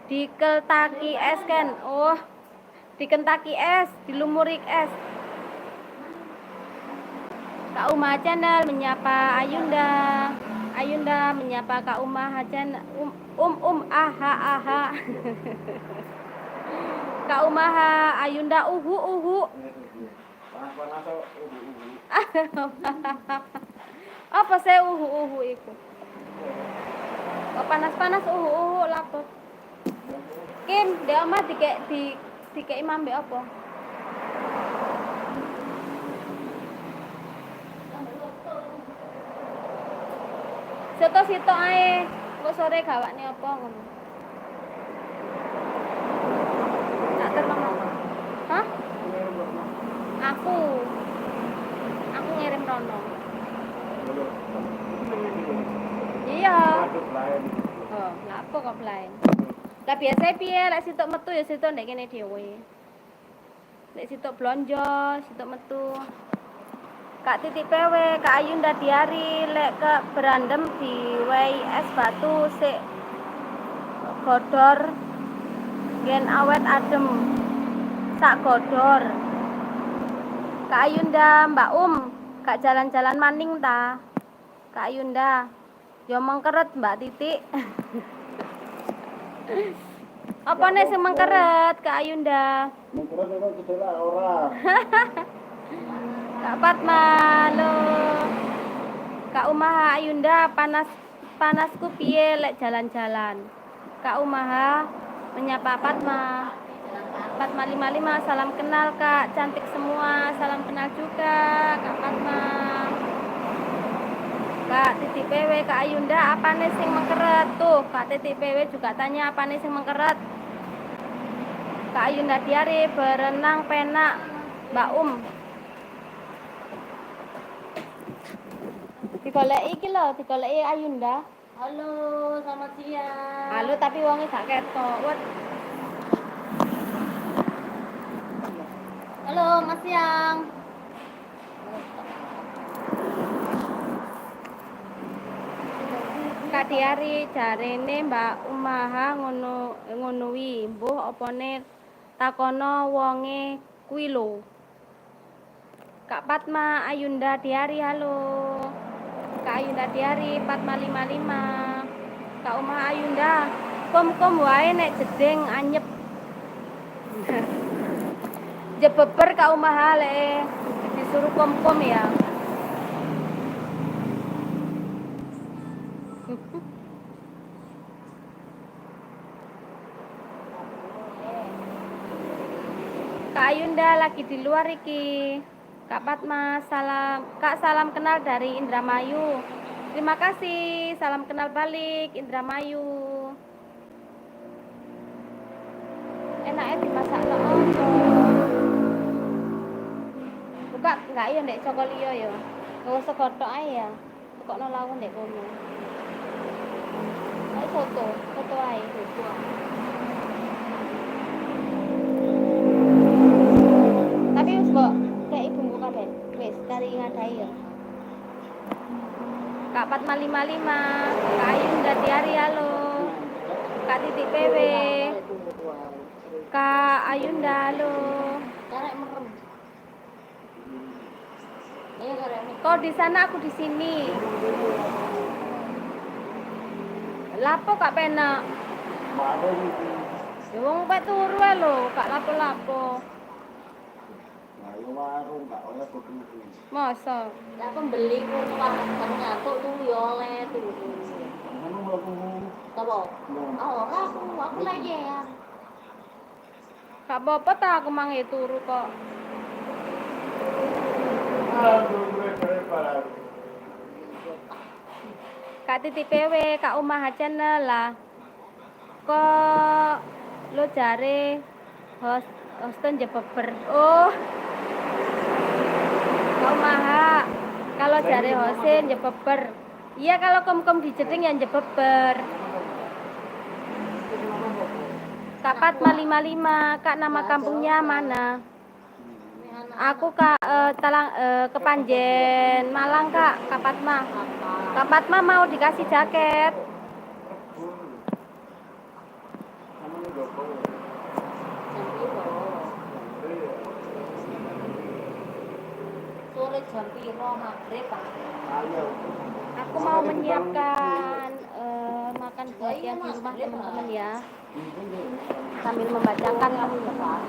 Di Kentucky es kan. Oh, di Kentucky es, di Lumurik es. Kak Uma Channel menyapa Ayunda. Ayunda menyapa Kak Uma Channel. Aha. Kak Uma Ayunda uhu. Panas-panas Apa sih uhu iku? Kok panas-panas uhu lapo? Kim, dek omah dikek imam mbek apa? Situ ae, engko sore gawakne apa ngono. Tak terang. Hah? Aku ngirim rono. Iya. Oh, lapo kok lain. Lah biasa piye lek sitok metu ya sitok ndek kene dhewe. Lek sitok blonjo, sitok metu. Kak Titi PW, Kak Ayunda Diari lek ke berandem diwehi es batu sik godor gen awet adem. Sak godor. Kak Ayunda, Mbak gak jalan-jalan maning ta? Kak Ayunda, yo mengkeret Mbak Titi. Apa nek sing mengkeret Kak Ayunda? Mengkeret kok kedelak ora. Kak Fatma, lo. Kak Umaha Ayunda panasku piye lek jalan-jalan. Kak Umaha menyapa Fatma. Fatma 55 salam kenal Kak, cantik semua. Salam kenal juga Kak Fatma. Kak Titik PW Kak Ayunda apa nih sing mengkeret tuh. Kak Titik PW juga tanya apa nih sing mengkeret. Kak Ayunda diare berenang penak Mbak digoleki iki lho, digoleki Ayunda. Halo, selamat siang. Halo tapi wonge gak ketok. Wet. Halo, Mas Siang. Kak Diari jarene Mbak Umaha ngono wi, mbuh opone takono wonge kuwi lho. Kak Fatma Ayunda Diari halo. Kak Ayunda Diari Fatma 55. Kak Umaha Ayunda kom wae nek jeding anyep. Jebeber Kak Umaha lek disuruh kom ya. Kak Ayunda lagi di luar iki. Kak Fatma salam kenal dari Indramayu. Terima kasih, salam kenal balik Indramayu. Enaknya dimasak lo apa? Buka enggak ya ndek Cokolio ya. Gak usah kotok ae ya. Tukokno lawon ndek kono. Ayo foto ae. Tapi wis kok kayak bumbu kabeh. Wis kari ngadai ya. Kak Fatma 55, Kak Ayunda Tiari halo. Kak Titik PW. Kak Ayunda halo. Karek merem. Iya, karek merem. Kau di sana aku di sini. Lapo Kak Pena? Mana iki? Ya wong pek turu ae lho, Kak lapo-lapo. Ayo warung gak oleh begitu. Masa? Lah pembeli kuwi wah ngantuk tuh yo oleh tuh. Anu aku Apa? Oh, aku lagi ya. Kak apa ta aku mangi turu kok. aduh prepara. Kak Titik PW, Kak Umaha channel lah. Kok lo jare hosten jebeber. Oh. Kak Umaha, kalau jare hosten jebeber. Iya kalau kom dijeding ya jebeber. Kak Fatma 55, Kak nama kampungnya mana? Aku Kak Kepanjen Malang Kak, Kak Fatma. Kak Fatma mau dikasih jaket. Sore jam piro maghrib Pak? Aku mau menyiapkan makan buat yang di rumah teman-teman ya. Sambil membacakan teman-teman.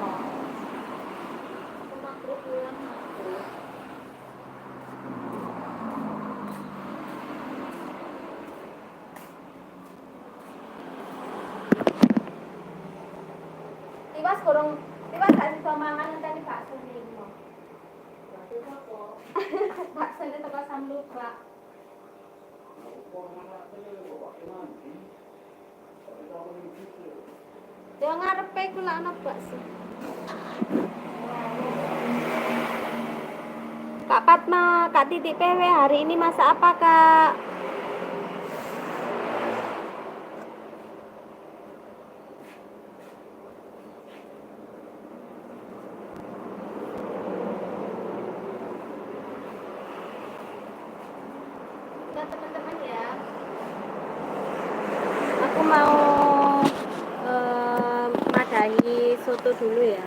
Tiwas gak bisa mangan ngenteni bakso niku. Bakso ini teko samlubak. Yo ngarepe ku lak ana bakso. Kak Fatma, Kak Titik PW hari ini masak apa, Kak? Ya teman-teman ya. Aku mau madahi soto dulu ya.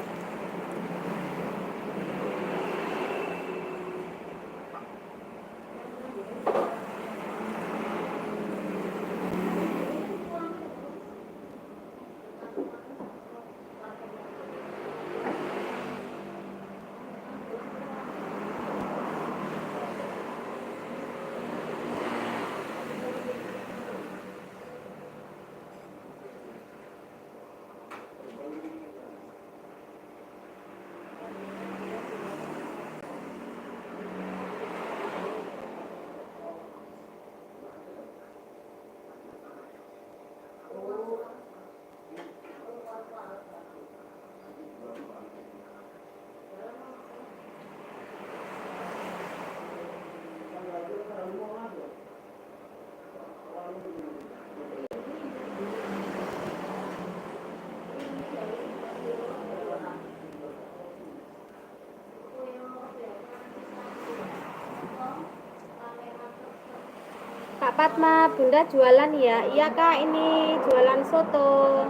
Fatma, Bunda jualan ya? Iya Kak, ini jualan soto.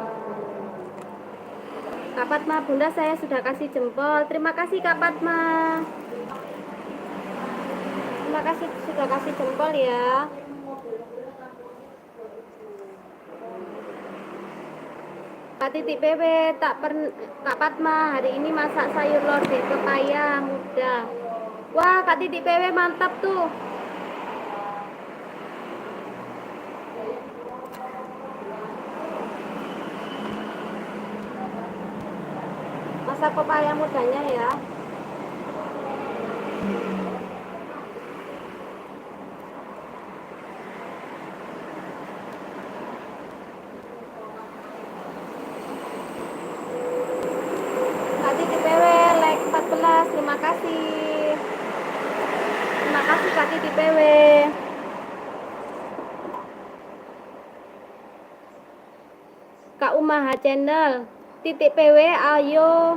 Kak Fatma, Bunda saya sudah kasih jempol. Terima kasih Kak Fatma. Terima kasih sudah kasih jempol ya. Kak Titik PW, Kak Fatma, hari ini masak sayur lodeh pepaya muda. Wah, Kak Titik PW mantap tuh. Masak pepaya mudanya ya. Kak Titik PW like 14, terima kasih. Terima kasih Kak Titik PW. Kak Umaha channel titik PW, ayo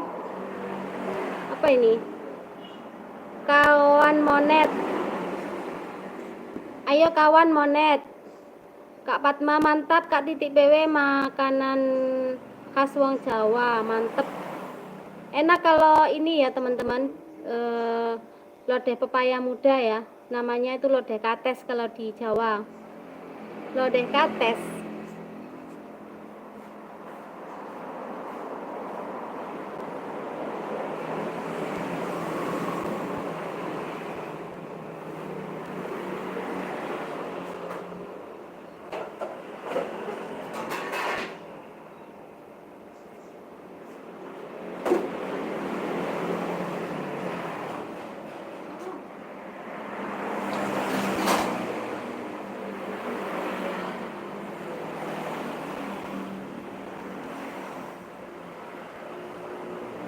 apa ini, kawan monet, ayo kawan monet. Kak Fatma mantap, Kak Titik PW makanan khas wong Jawa mantep, enak kalau ini ya teman-teman, lodeh pepaya muda ya, namanya itu lodeh kates kalau di Jawa, lodeh kates.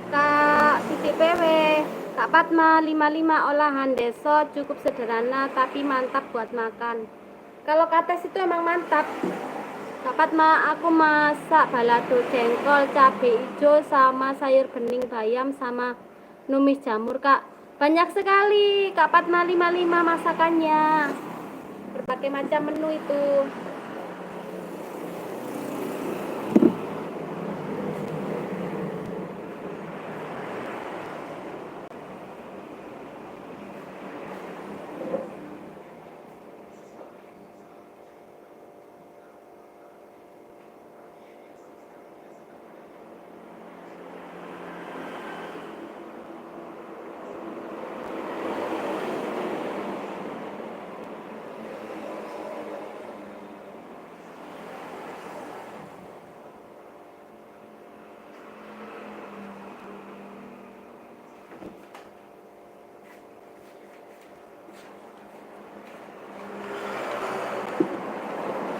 Kak Titik PW, Kak Fatma 55 olahan deso cukup sederhana tapi mantap buat makan. Kalau kates itu emang mantap. Kak Fatma, aku masak balado jengkol, cabai hijau sama sayur bening bayam sama numis jamur Kak. Banyak sekali Kak Fatma 55 masakannya. Berbagai macam menu itu.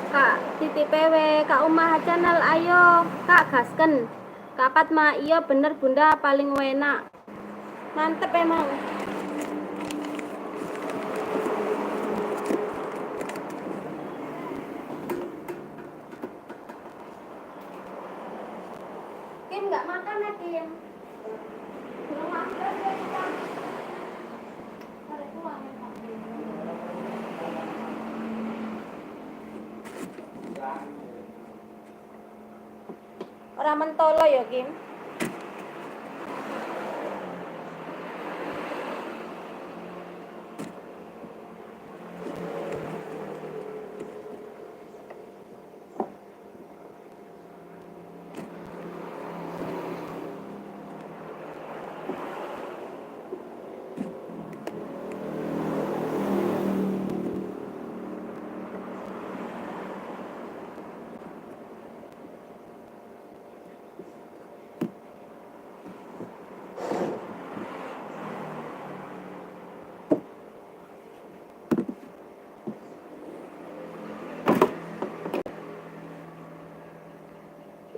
Kak Titik PW, Kak Umah channel, ayo Kak gasken. Kak Fatma, iya bener Bunda paling enak. Mantep emang. Kim nggak makan ya Kim? Belum makan ya kita. Tarik uang ya, Kak. Orang mentolo ya Kim.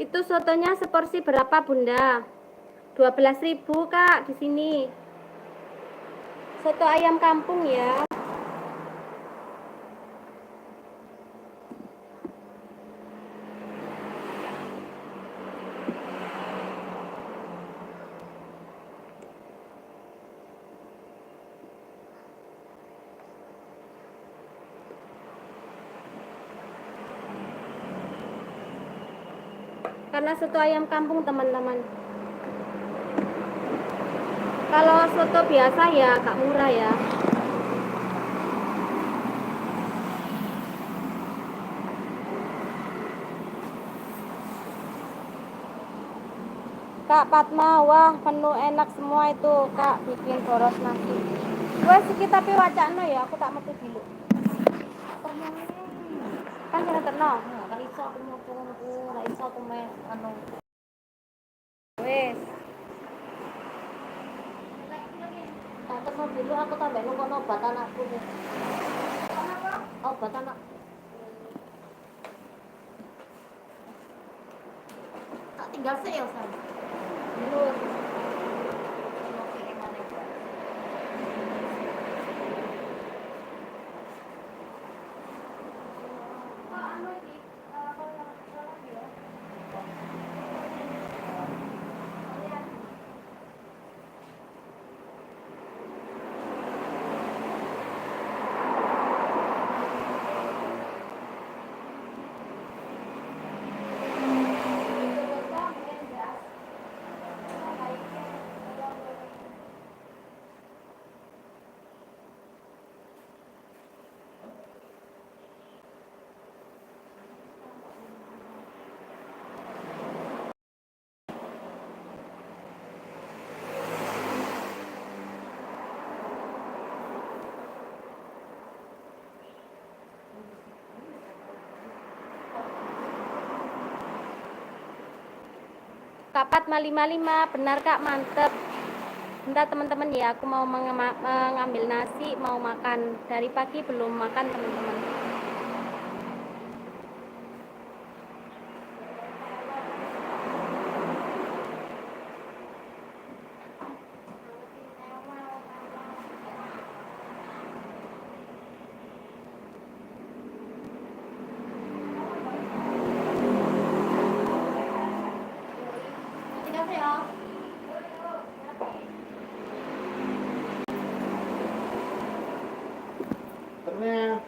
Itu sotonya seporsi berapa Bunda? 12.000 Kak di sini. Soto ayam kampung ya. karena soto ayam kampung teman-teman. Kalau soto biasa ya agak murah ya. Kak Fatma, wah menu enak semua itu Kak, bikin boros nasi. Wes iki tapi wacana ya, aku tak metu dulu. Kan kena terno. Gak iso aku mau tunggu, gak iso aku main anu. Wes. Tak terus dulu aku tambah kono obat anakku nih. Obat anak. Tak tinggal sih ya San. Dulu. Kak Fatma 55, benar Kak, mantep. Bentar teman-teman ya, aku mau mengambil nasi, mau makan. Dari pagi belum makan teman-teman. Tinggal sih ya. Ternyata.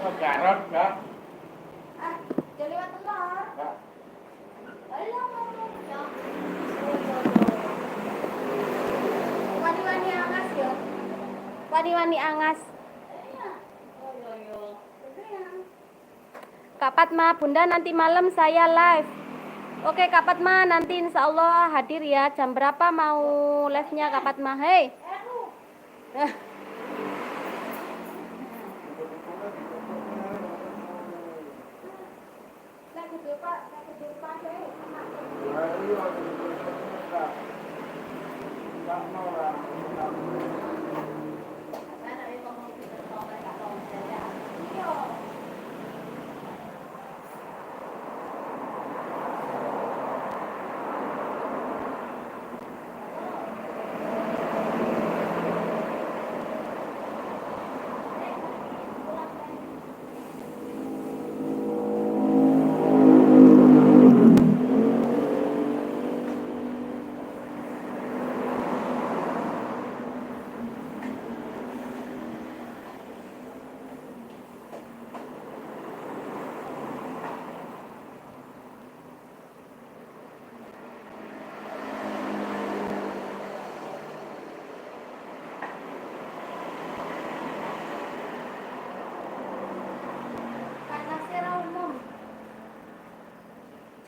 Oh, carrot, Kak. Jadi lewat telur. Kak. Ayo ngomong ya. Wani-wani angas ya. Wani-wani angas. Oh iya iya. Kak Fatma, Bunda nanti malam saya live. Oke Kak Fatma, nanti insya Allah hadir ya. Jam berapa mau live-nya Kak Fatma? Hei.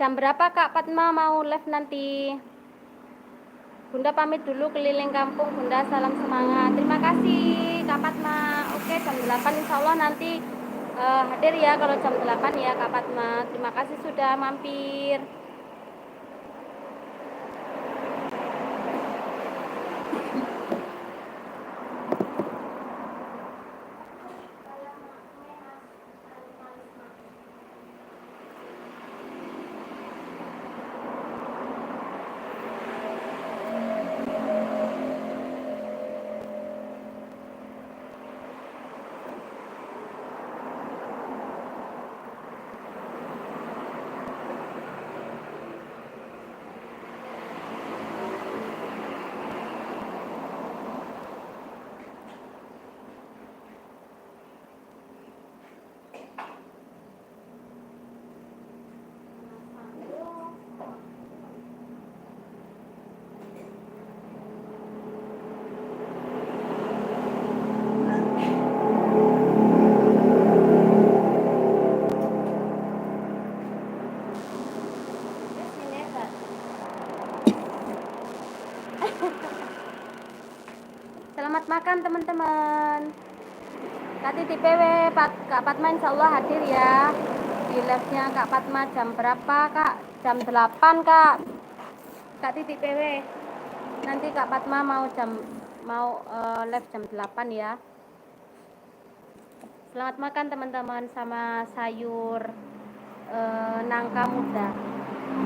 Jam berapa Kak Fatma mau live nanti? Bunda pamit dulu keliling kampung. Bunda salam semangat. Terima kasih Kak Fatma. Oke, jam 8 insya Allah nanti hadir ya kalau jam 8 ya Kak Fatma. Terima kasih sudah mampir. Kak Titi PW, Kak Fatma insya Allah hadir ya. Di live-nya Kak Fatma jam berapa Kak? Jam 8 Kak. Kak Titi PW. Nanti Kak Fatma mau live jam 8 ya. Selamat makan teman-teman sama sayur nangka muda.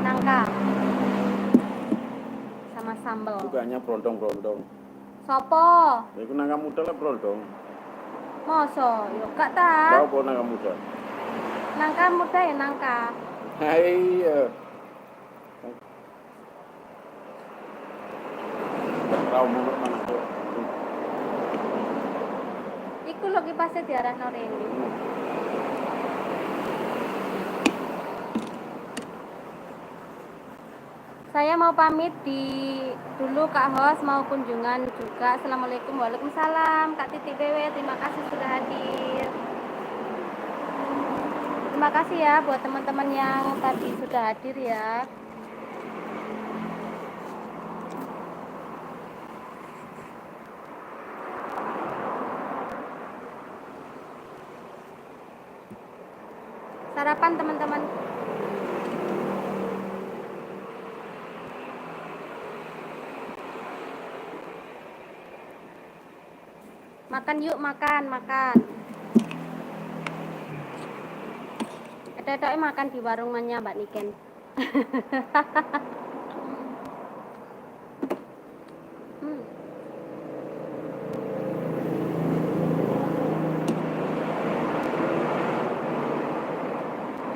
Nangka sama sambal. Bukannya brondong-brondong. Sopo? Iku nangka muda lah brondong. Moso, yo gak ta. Tahu apa nangka muda? Nangka muda ya nangka. Hai iya. Tahu mulut mana tuh? Iku lho kipasnya diarahno rene. Saya mau pamit dulu Kak Host, mau kunjungan juga. Assalamualaikum, waalaikumsalam. Kak Titi PW, terima kasih sudah hadir. Terima kasih ya buat teman-teman yang tadi sudah hadir ya. Sarapan teman-teman. Makan yuk, makan. Ada makan di warungannya Mbak Niken.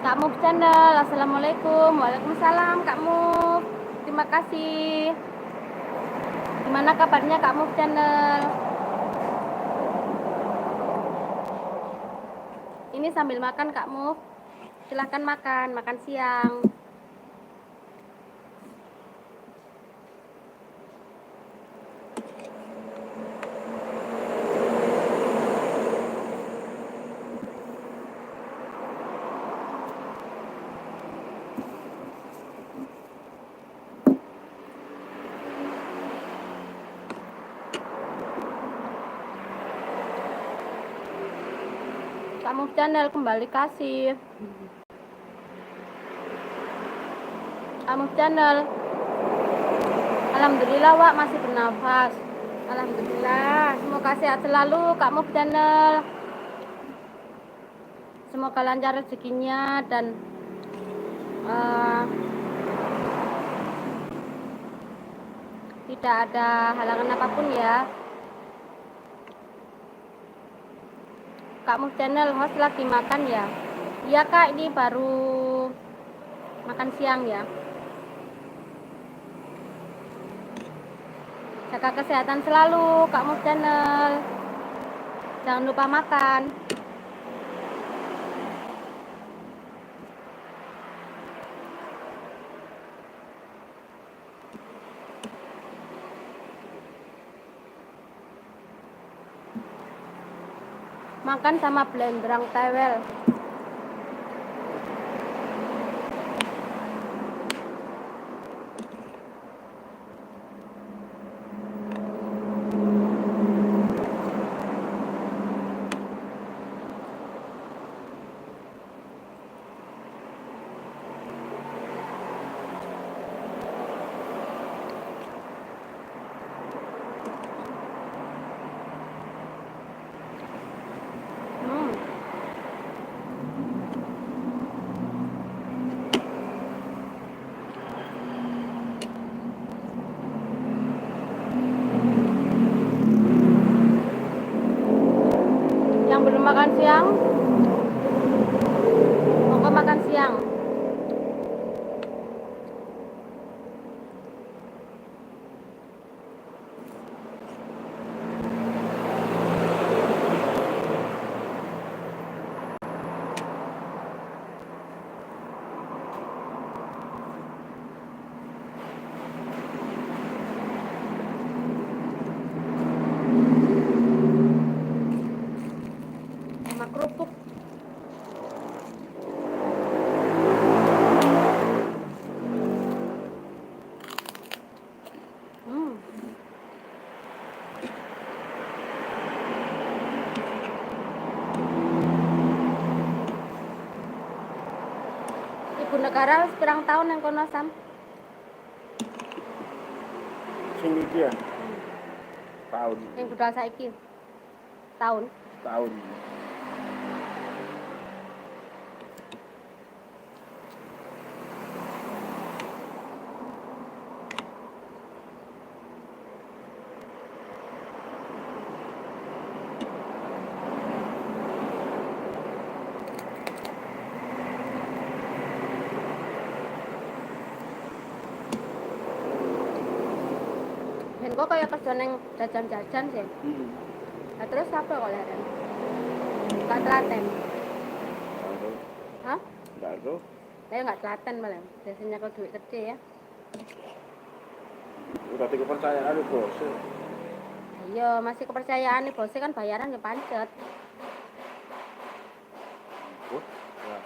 Kak Muf Channel, assalamualaikum, waalaikumsalam Kak Muf. Terima kasih. Gimana kabarnya Kak Muf Channel? Ini sambil makan Kak Muf. Silahkan makan siang. Kamu channel kembali kasih. Kamu channel. Alhamdulillah Wak masih bernafas. Alhamdulillah. Semoga sehat selalu Kamu channel. Semoga lancar rezekinya dan tidak ada halangan apapun ya. Kak Muf Channel host lagi makan ya. Iya Kak, ini baru makan siang ya. Jaga kesehatan selalu Kak Muf Channel. Jangan lupa makan. Makan sama blendrang tewel. Yang belum makan siang, mau makan siang. Sama kerupuk. negara wis pirang tahun yang kono Sam? Sing iki ya. Tahun. Yang budal saiki. Tahun. Tahun. Ben kok kaya kerja neng jajan-jajan sih. Nah, terus apa kok leren? Gak telaten. Hah? Enggak tuh. Saya nggak telaten malah. Biasanya kalau duit gede ya. Udah kepercayaan itu bos. Iya, masih kepercayaan nih bosnya kan bayaran ya pancet. Oh, ya.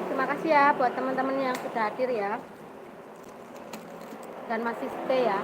Terima kasih ya buat teman-teman yang sudah hadir ya. Dan masih stay ya.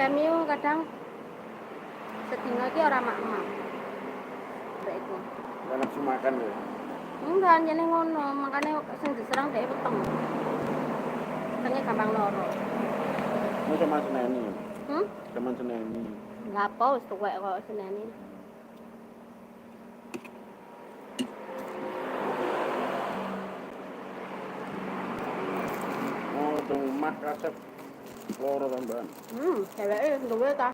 Kami kadang sedih lagi orang mak-mak. Kayak itu. Enggak nafsu makan ya. Enggak, jadi ngono, makanya sing diserang dhek weteng. Wetenge gampang loro. Mau sama seneni. Hmm? Teman seneni. Enggak apa wis tuwek kok seneni. Oh, tuh mak kasep loro tambahan. Ceweke duwe ta.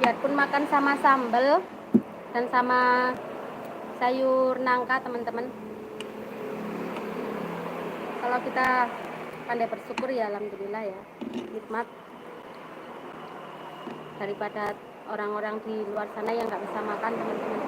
Biarpun makan sama sambal dan sama sayur nangka teman-teman, kalau kita pandai bersyukur ya alhamdulillah ya, nikmat daripada orang-orang di luar sana yang nggak bisa makan teman-teman.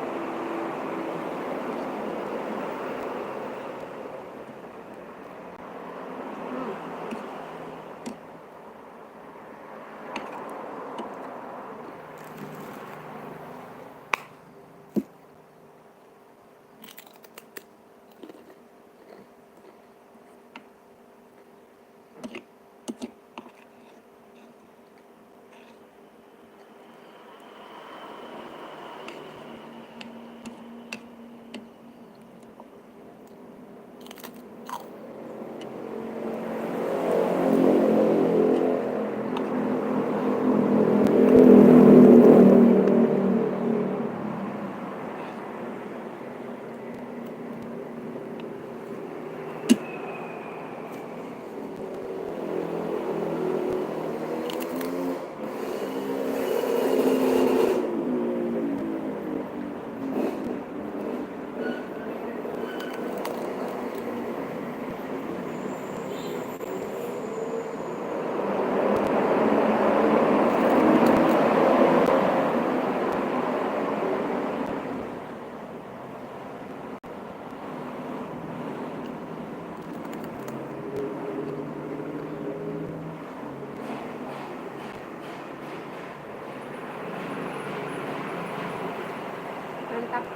mantap.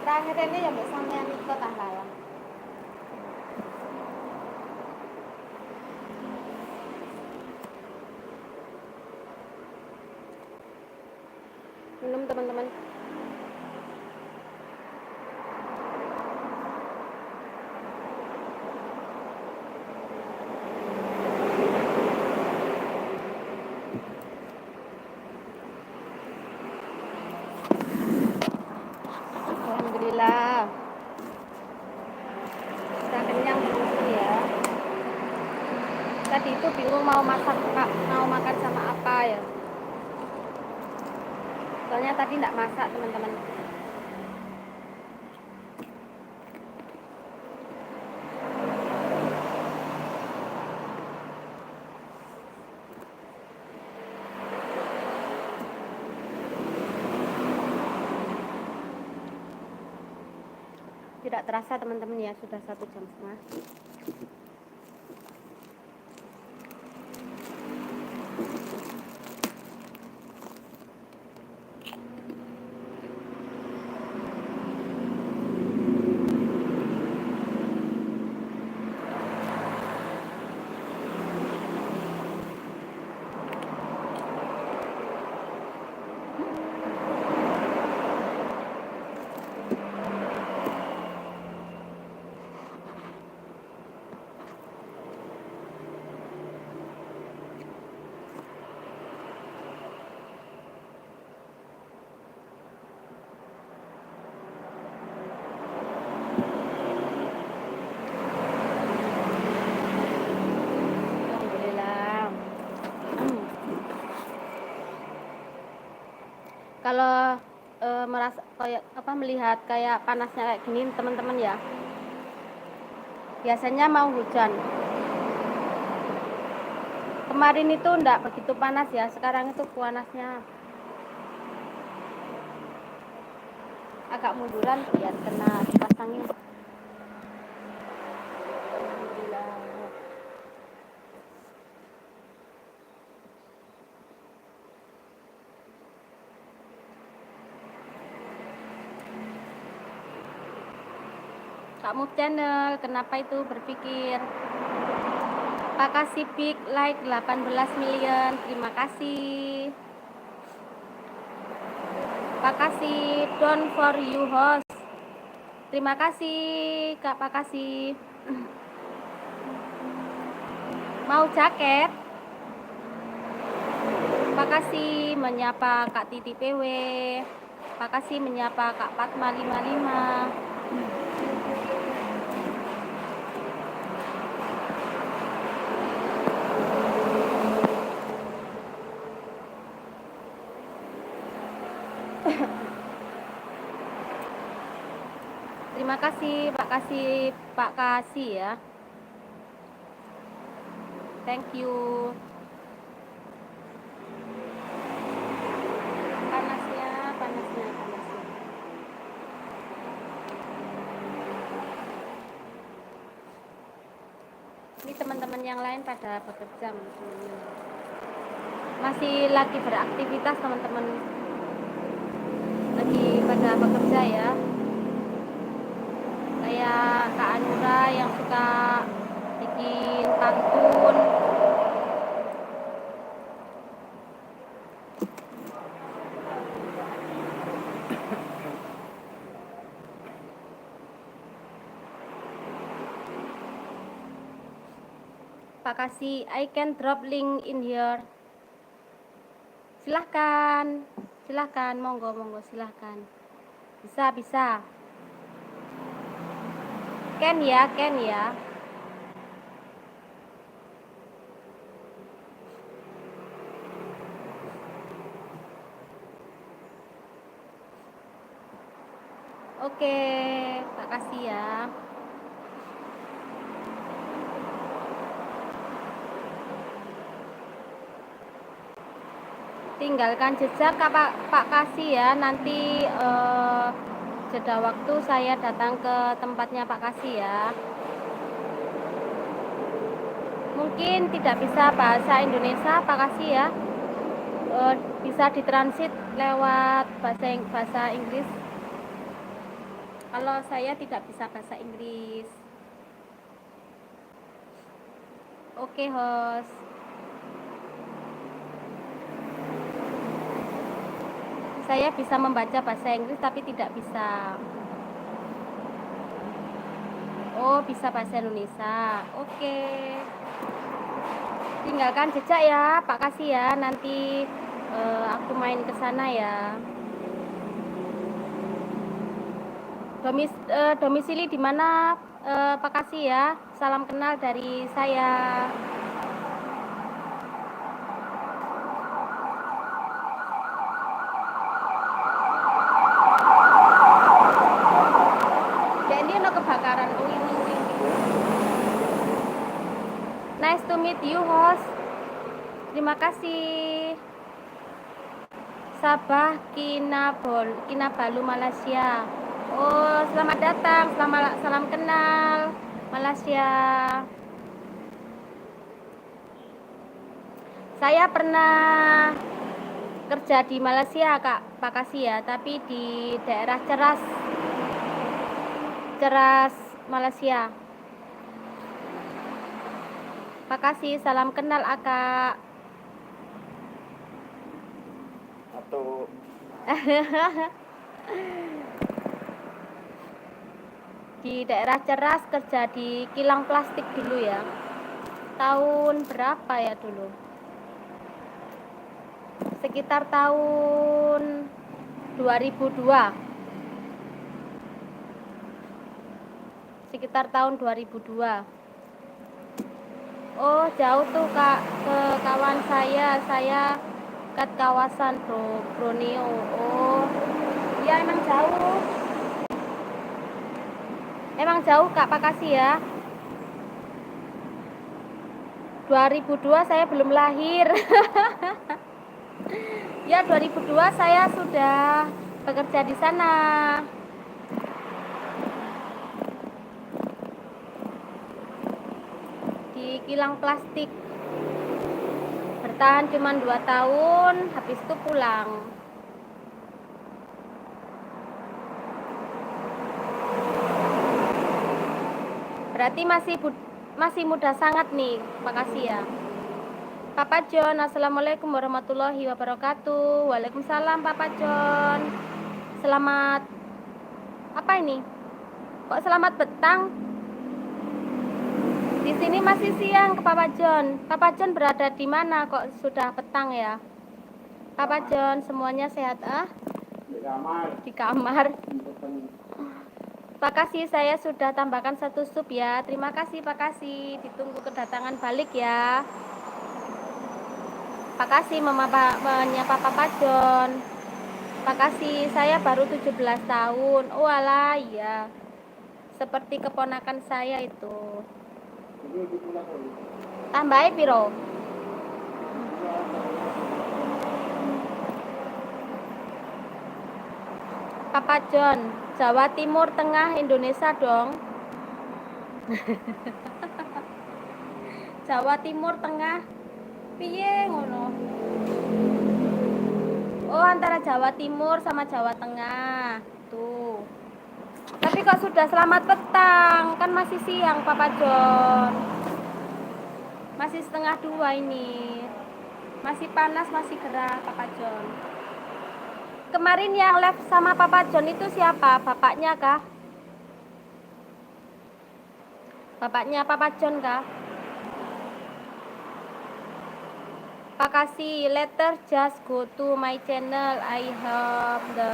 Terakhir ini ya mbak sampean ikut tah lalang. Minum teman-teman. Alhamdulillah. Sudah kenyang begitu ya. Tadi itu bingung mau masak mau makan sama apa ya. Soalnya tadi enggak masak teman-teman. Tidak terasa teman-teman ya, sudah 1,5 jam. Alhamdulillah. Kalau merasa kayak apa melihat kayak panasnya kayak gini teman-teman ya, biasanya mau hujan. Kemarin itu enggak begitu panas ya, sekarang itu panasnya agak munduran biar kena kipas angin. Alhamdulillah. Kak Move Channel, kenapa itu berpikir? Pak kasih big like 18 million, terima kasih. Pak kasih down for you host, terima kasih Kak Pak kasih. Mau jaket? Pak kasih menyapa Kak Titi PW, Pak kasih menyapa Kak Fatma 55. Terima kasih Pak kasih ya. Thank you. Panasnya. Ini teman-teman yang lain pada bekerja, masih lagi beraktivitas teman-teman, lagi pada bekerja ya. Kayak Kak Anura yang suka bikin pantun. Pak kasih, I can drop link in here. Silahkan, monggo, silahkan. Bisa. Ken ya. Oke, makasih ya. Tinggalkan jejak Pak Kasih ya. Nanti jeda waktu saya datang ke tempatnya Pak Kasih ya. Mungkin tidak bisa bahasa Indonesia Pak Kasih ya. Bisa ditransit lewat bahasa Inggris. Kalau saya tidak bisa bahasa Inggris. Oke, host. Saya bisa membaca bahasa Inggris tapi tidak bisa. Oh, bisa bahasa Indonesia. Oke. Tinggalkan jejak ya, Pak Kasih ya. Nanti aku main ke sana ya. Domisili di mana Pak Kasih ya. Salam kenal dari saya. Jadi ada kebakaran. Oh, ini. Nice to meet you, host. Terima kasih. Sabah Kinabalu Malaysia. Oh, selamat datang. Salam kenal Malaysia. Saya pernah kerja di Malaysia, Pak Kasih ya, tapi di daerah Ceras Malaysia. Pak Kasih, salam kenal Akak. Atau Di daerah Ceras kerja di kilang plastik dulu ya. Tahun berapa ya dulu? Sekitar tahun 2002. Sekitar tahun 2002. Oh, jauh tuh Kak, ke kawan saya ke kawasan Borneo. Oh, ya emang jauh. Emang jauh Kak, Pak Kasih ya. 2002 saya belum lahir. Ya 2002 saya sudah bekerja di sana. Di kilang plastik. Bertahan cuma 2 tahun, habis itu pulang. Berarti masih muda sangat nih, Pak Kasih ya. Papa John, assalamualaikum warahmatullahi wabarakatuh. Waalaikumsalam Papa John. Selamat apa ini? Kok selamat petang? Di sini masih siang ke Papa John. Papa John berada di mana kok sudah petang ya? Papa John, semuanya sehat di kamar. Pak Kasih, saya sudah tambahkan 1 sup ya. Terima kasih Pak Kasih. Ditunggu kedatangan balik ya. Pak Kasih menyapa Papa John. Pak Kasih, saya baru 17 tahun. Oh alah, iya. Seperti keponakan saya itu. Tambahin piro? Papa John, Jawa Timur Tengah Indonesia dong. Jawa Timur Tengah piye ngono? Oh, antara Jawa Timur sama Jawa Tengah. Tuh. Tapi kok sudah selamat petang? Kan masih siang, Papa John. Masih 1:30 ini. Masih panas, masih gerah, Papa John. Kemarin yang live sama Papa John itu siapa? Bapaknya kah? Bapaknya Papa John kah? Pak Kasih, later just go to my channel. I hope the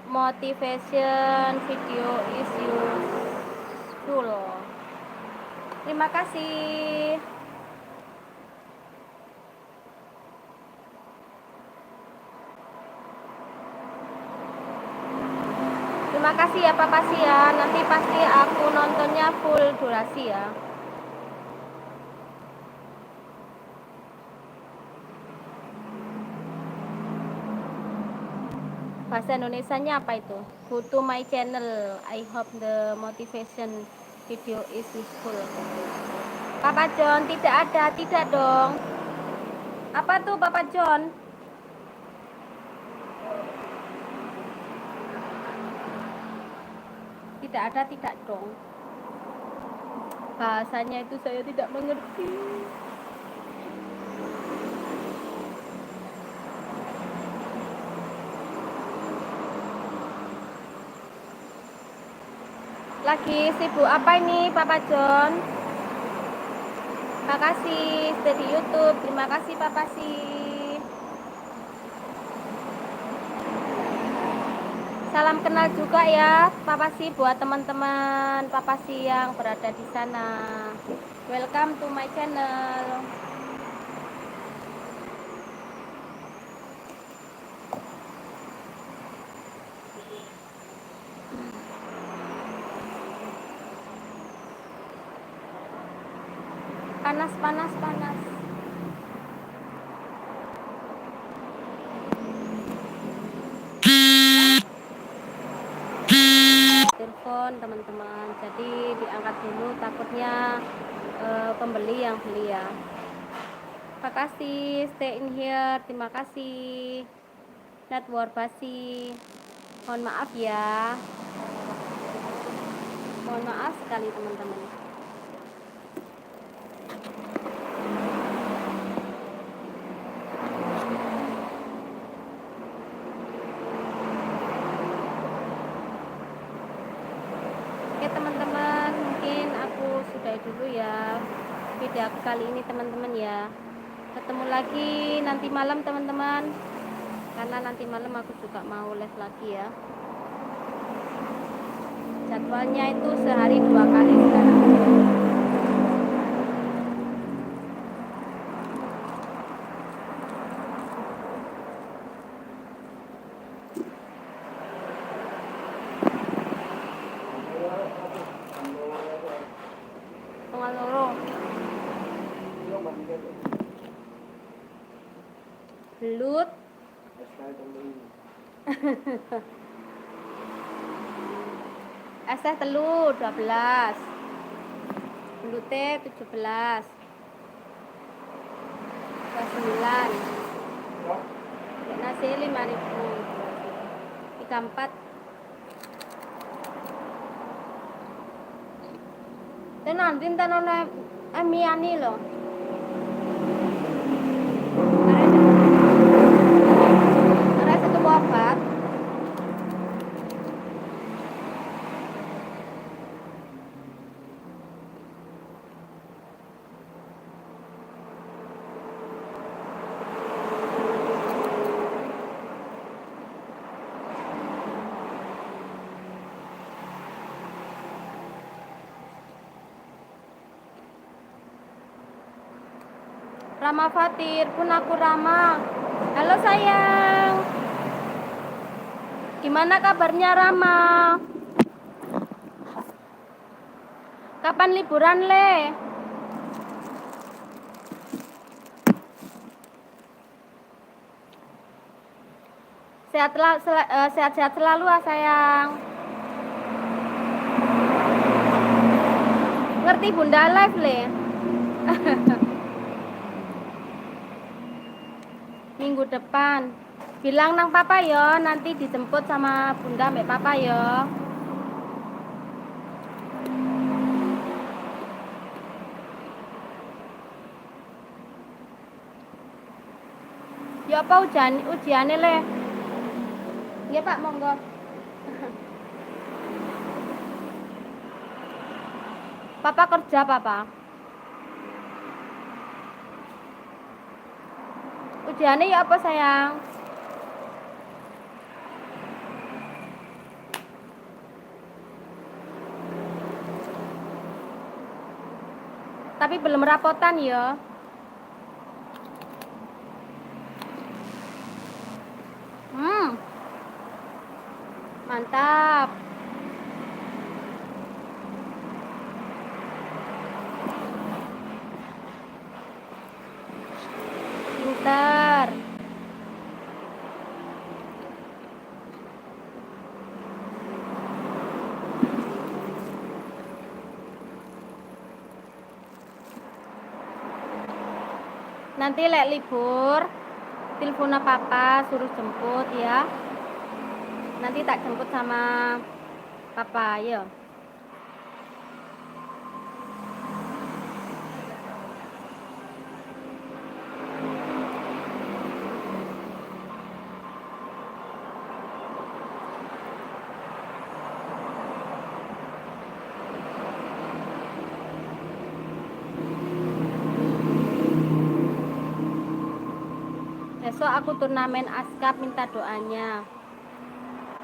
motivation video is useful. Terima kasih. Terima kasih ya Papa sih ya. Nanti pasti aku nontonnya full durasi ya. Bahasa Indonesianya apa itu? Go to my channel. I hope the motivation video is useful. Papa John, tidak ada, tidak dong. Apa tuh Papa John? Tidak ada, tidak dong. Bahasanya itu saya tidak mengerti. Lagi sibuk apa ini Papa John? Terima kasih stay di YouTube. Terima kasih Papa sih. Salam kenal juga ya Papa sih buat teman-teman Papa sih yang berada di sana. Welcome to my channel. Panas, panas, panas. Telepon teman-teman, jadi diangkat dulu takutnya pembeli yang beli ya. Terima kasih stay in here, terima kasih network basi. Mohon maaf ya, mohon maaf sekali teman-teman. Oke teman-teman, mungkin aku sudahi dulu ya video aku kali ini teman-teman ya. Ketemu lagi nanti malam teman-teman, karena nanti malam aku juga mau live lagi ya. Jadwalnya itu sehari 2 kali sekarang. Tengah loro. Belut. Es teh telu 12. Belute 17. 29. Nasi 5.000. 34. Tenan dinten oleh Amiani loh. Ada satu obat. Rama Fatir, pun aku Rama. Halo sayang. Gimana kabarnya Rama? Kapan liburan Le? Sehat-sehat selalu ah sayang. Ngerti Bunda live Le? Minggu depan. Bilang nang papa yo, nanti dijemput sama Bunda mbak papa yo. Ya apa ujiannya Le? Iya Pak, monggo. Papa kerja Papa. Ujiannya ya apa sayang? Tapi belum rapotan ya. Mantap. Nanti lek libur telepon papa suruh jemput ya. Nanti tak jemput sama papa ya. Besok aku turnamen askap, minta doanya.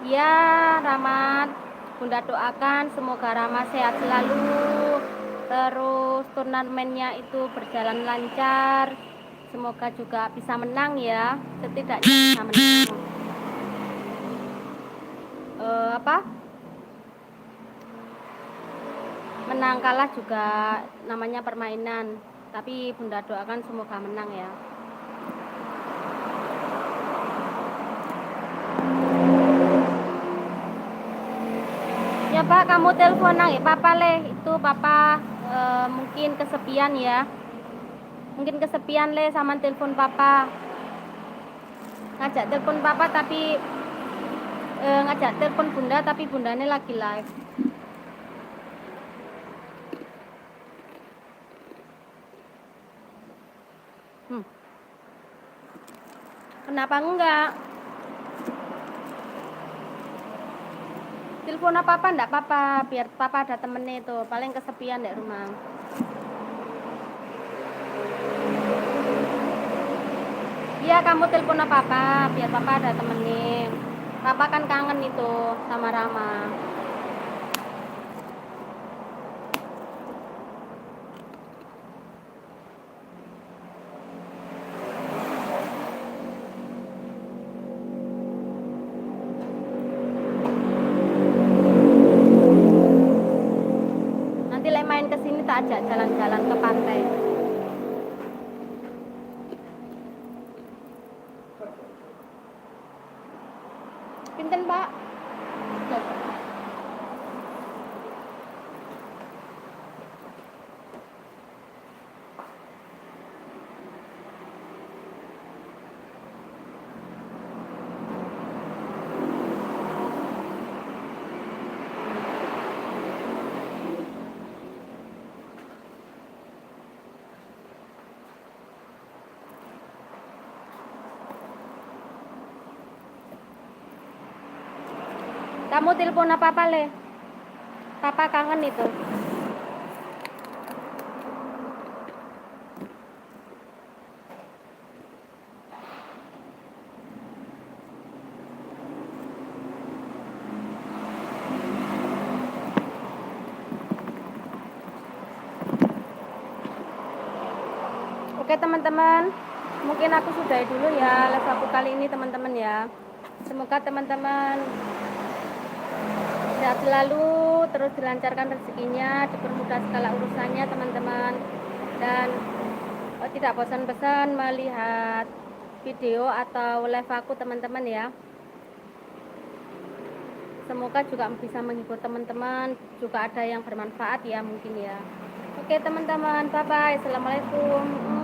Ya Rahmat, Bunda doakan semoga Rama sehat selalu, terus turnamennya itu berjalan lancar, semoga juga bisa menang ya, setidaknya bisa menang. Menang kalah juga namanya permainan, tapi Bunda doakan semoga menang ya. Ya Pak, kamu telepon nang Papa le, itu Papa mungkin kesepian ya. Mungkin kesepian le sama telepon Papa. Ngajak telepon Papa tapi ngajak telepon Bunda tapi Bundanya lagi live. Kenapa enggak? Telepon apa-apa enggak apa-apa, biar Papa ada temennya itu, paling kesepian di rumah. Iya, kamu telepon apa-apa, biar Papa ada temennya. Papa kan kangen itu sama Rama. Nanti lek main ke sini tak ajak jalan-jalan ke pantai. Pinten, Pak? Kamu telepon apa-apa le? Papa kangen itu. Oke teman-teman, mungkin aku sudahi dulu ya live aku kali ini teman-teman ya. Semoga teman-teman sehat selalu, terus dilancarkan rezekinya, dipermudah segala urusannya teman-teman, dan tidak bosan-bosan melihat video atau live aku teman-teman ya. Semoga juga bisa menghibur teman-teman, juga ada yang bermanfaat ya mungkin ya. Oke teman-teman, bye bye, assalamualaikum.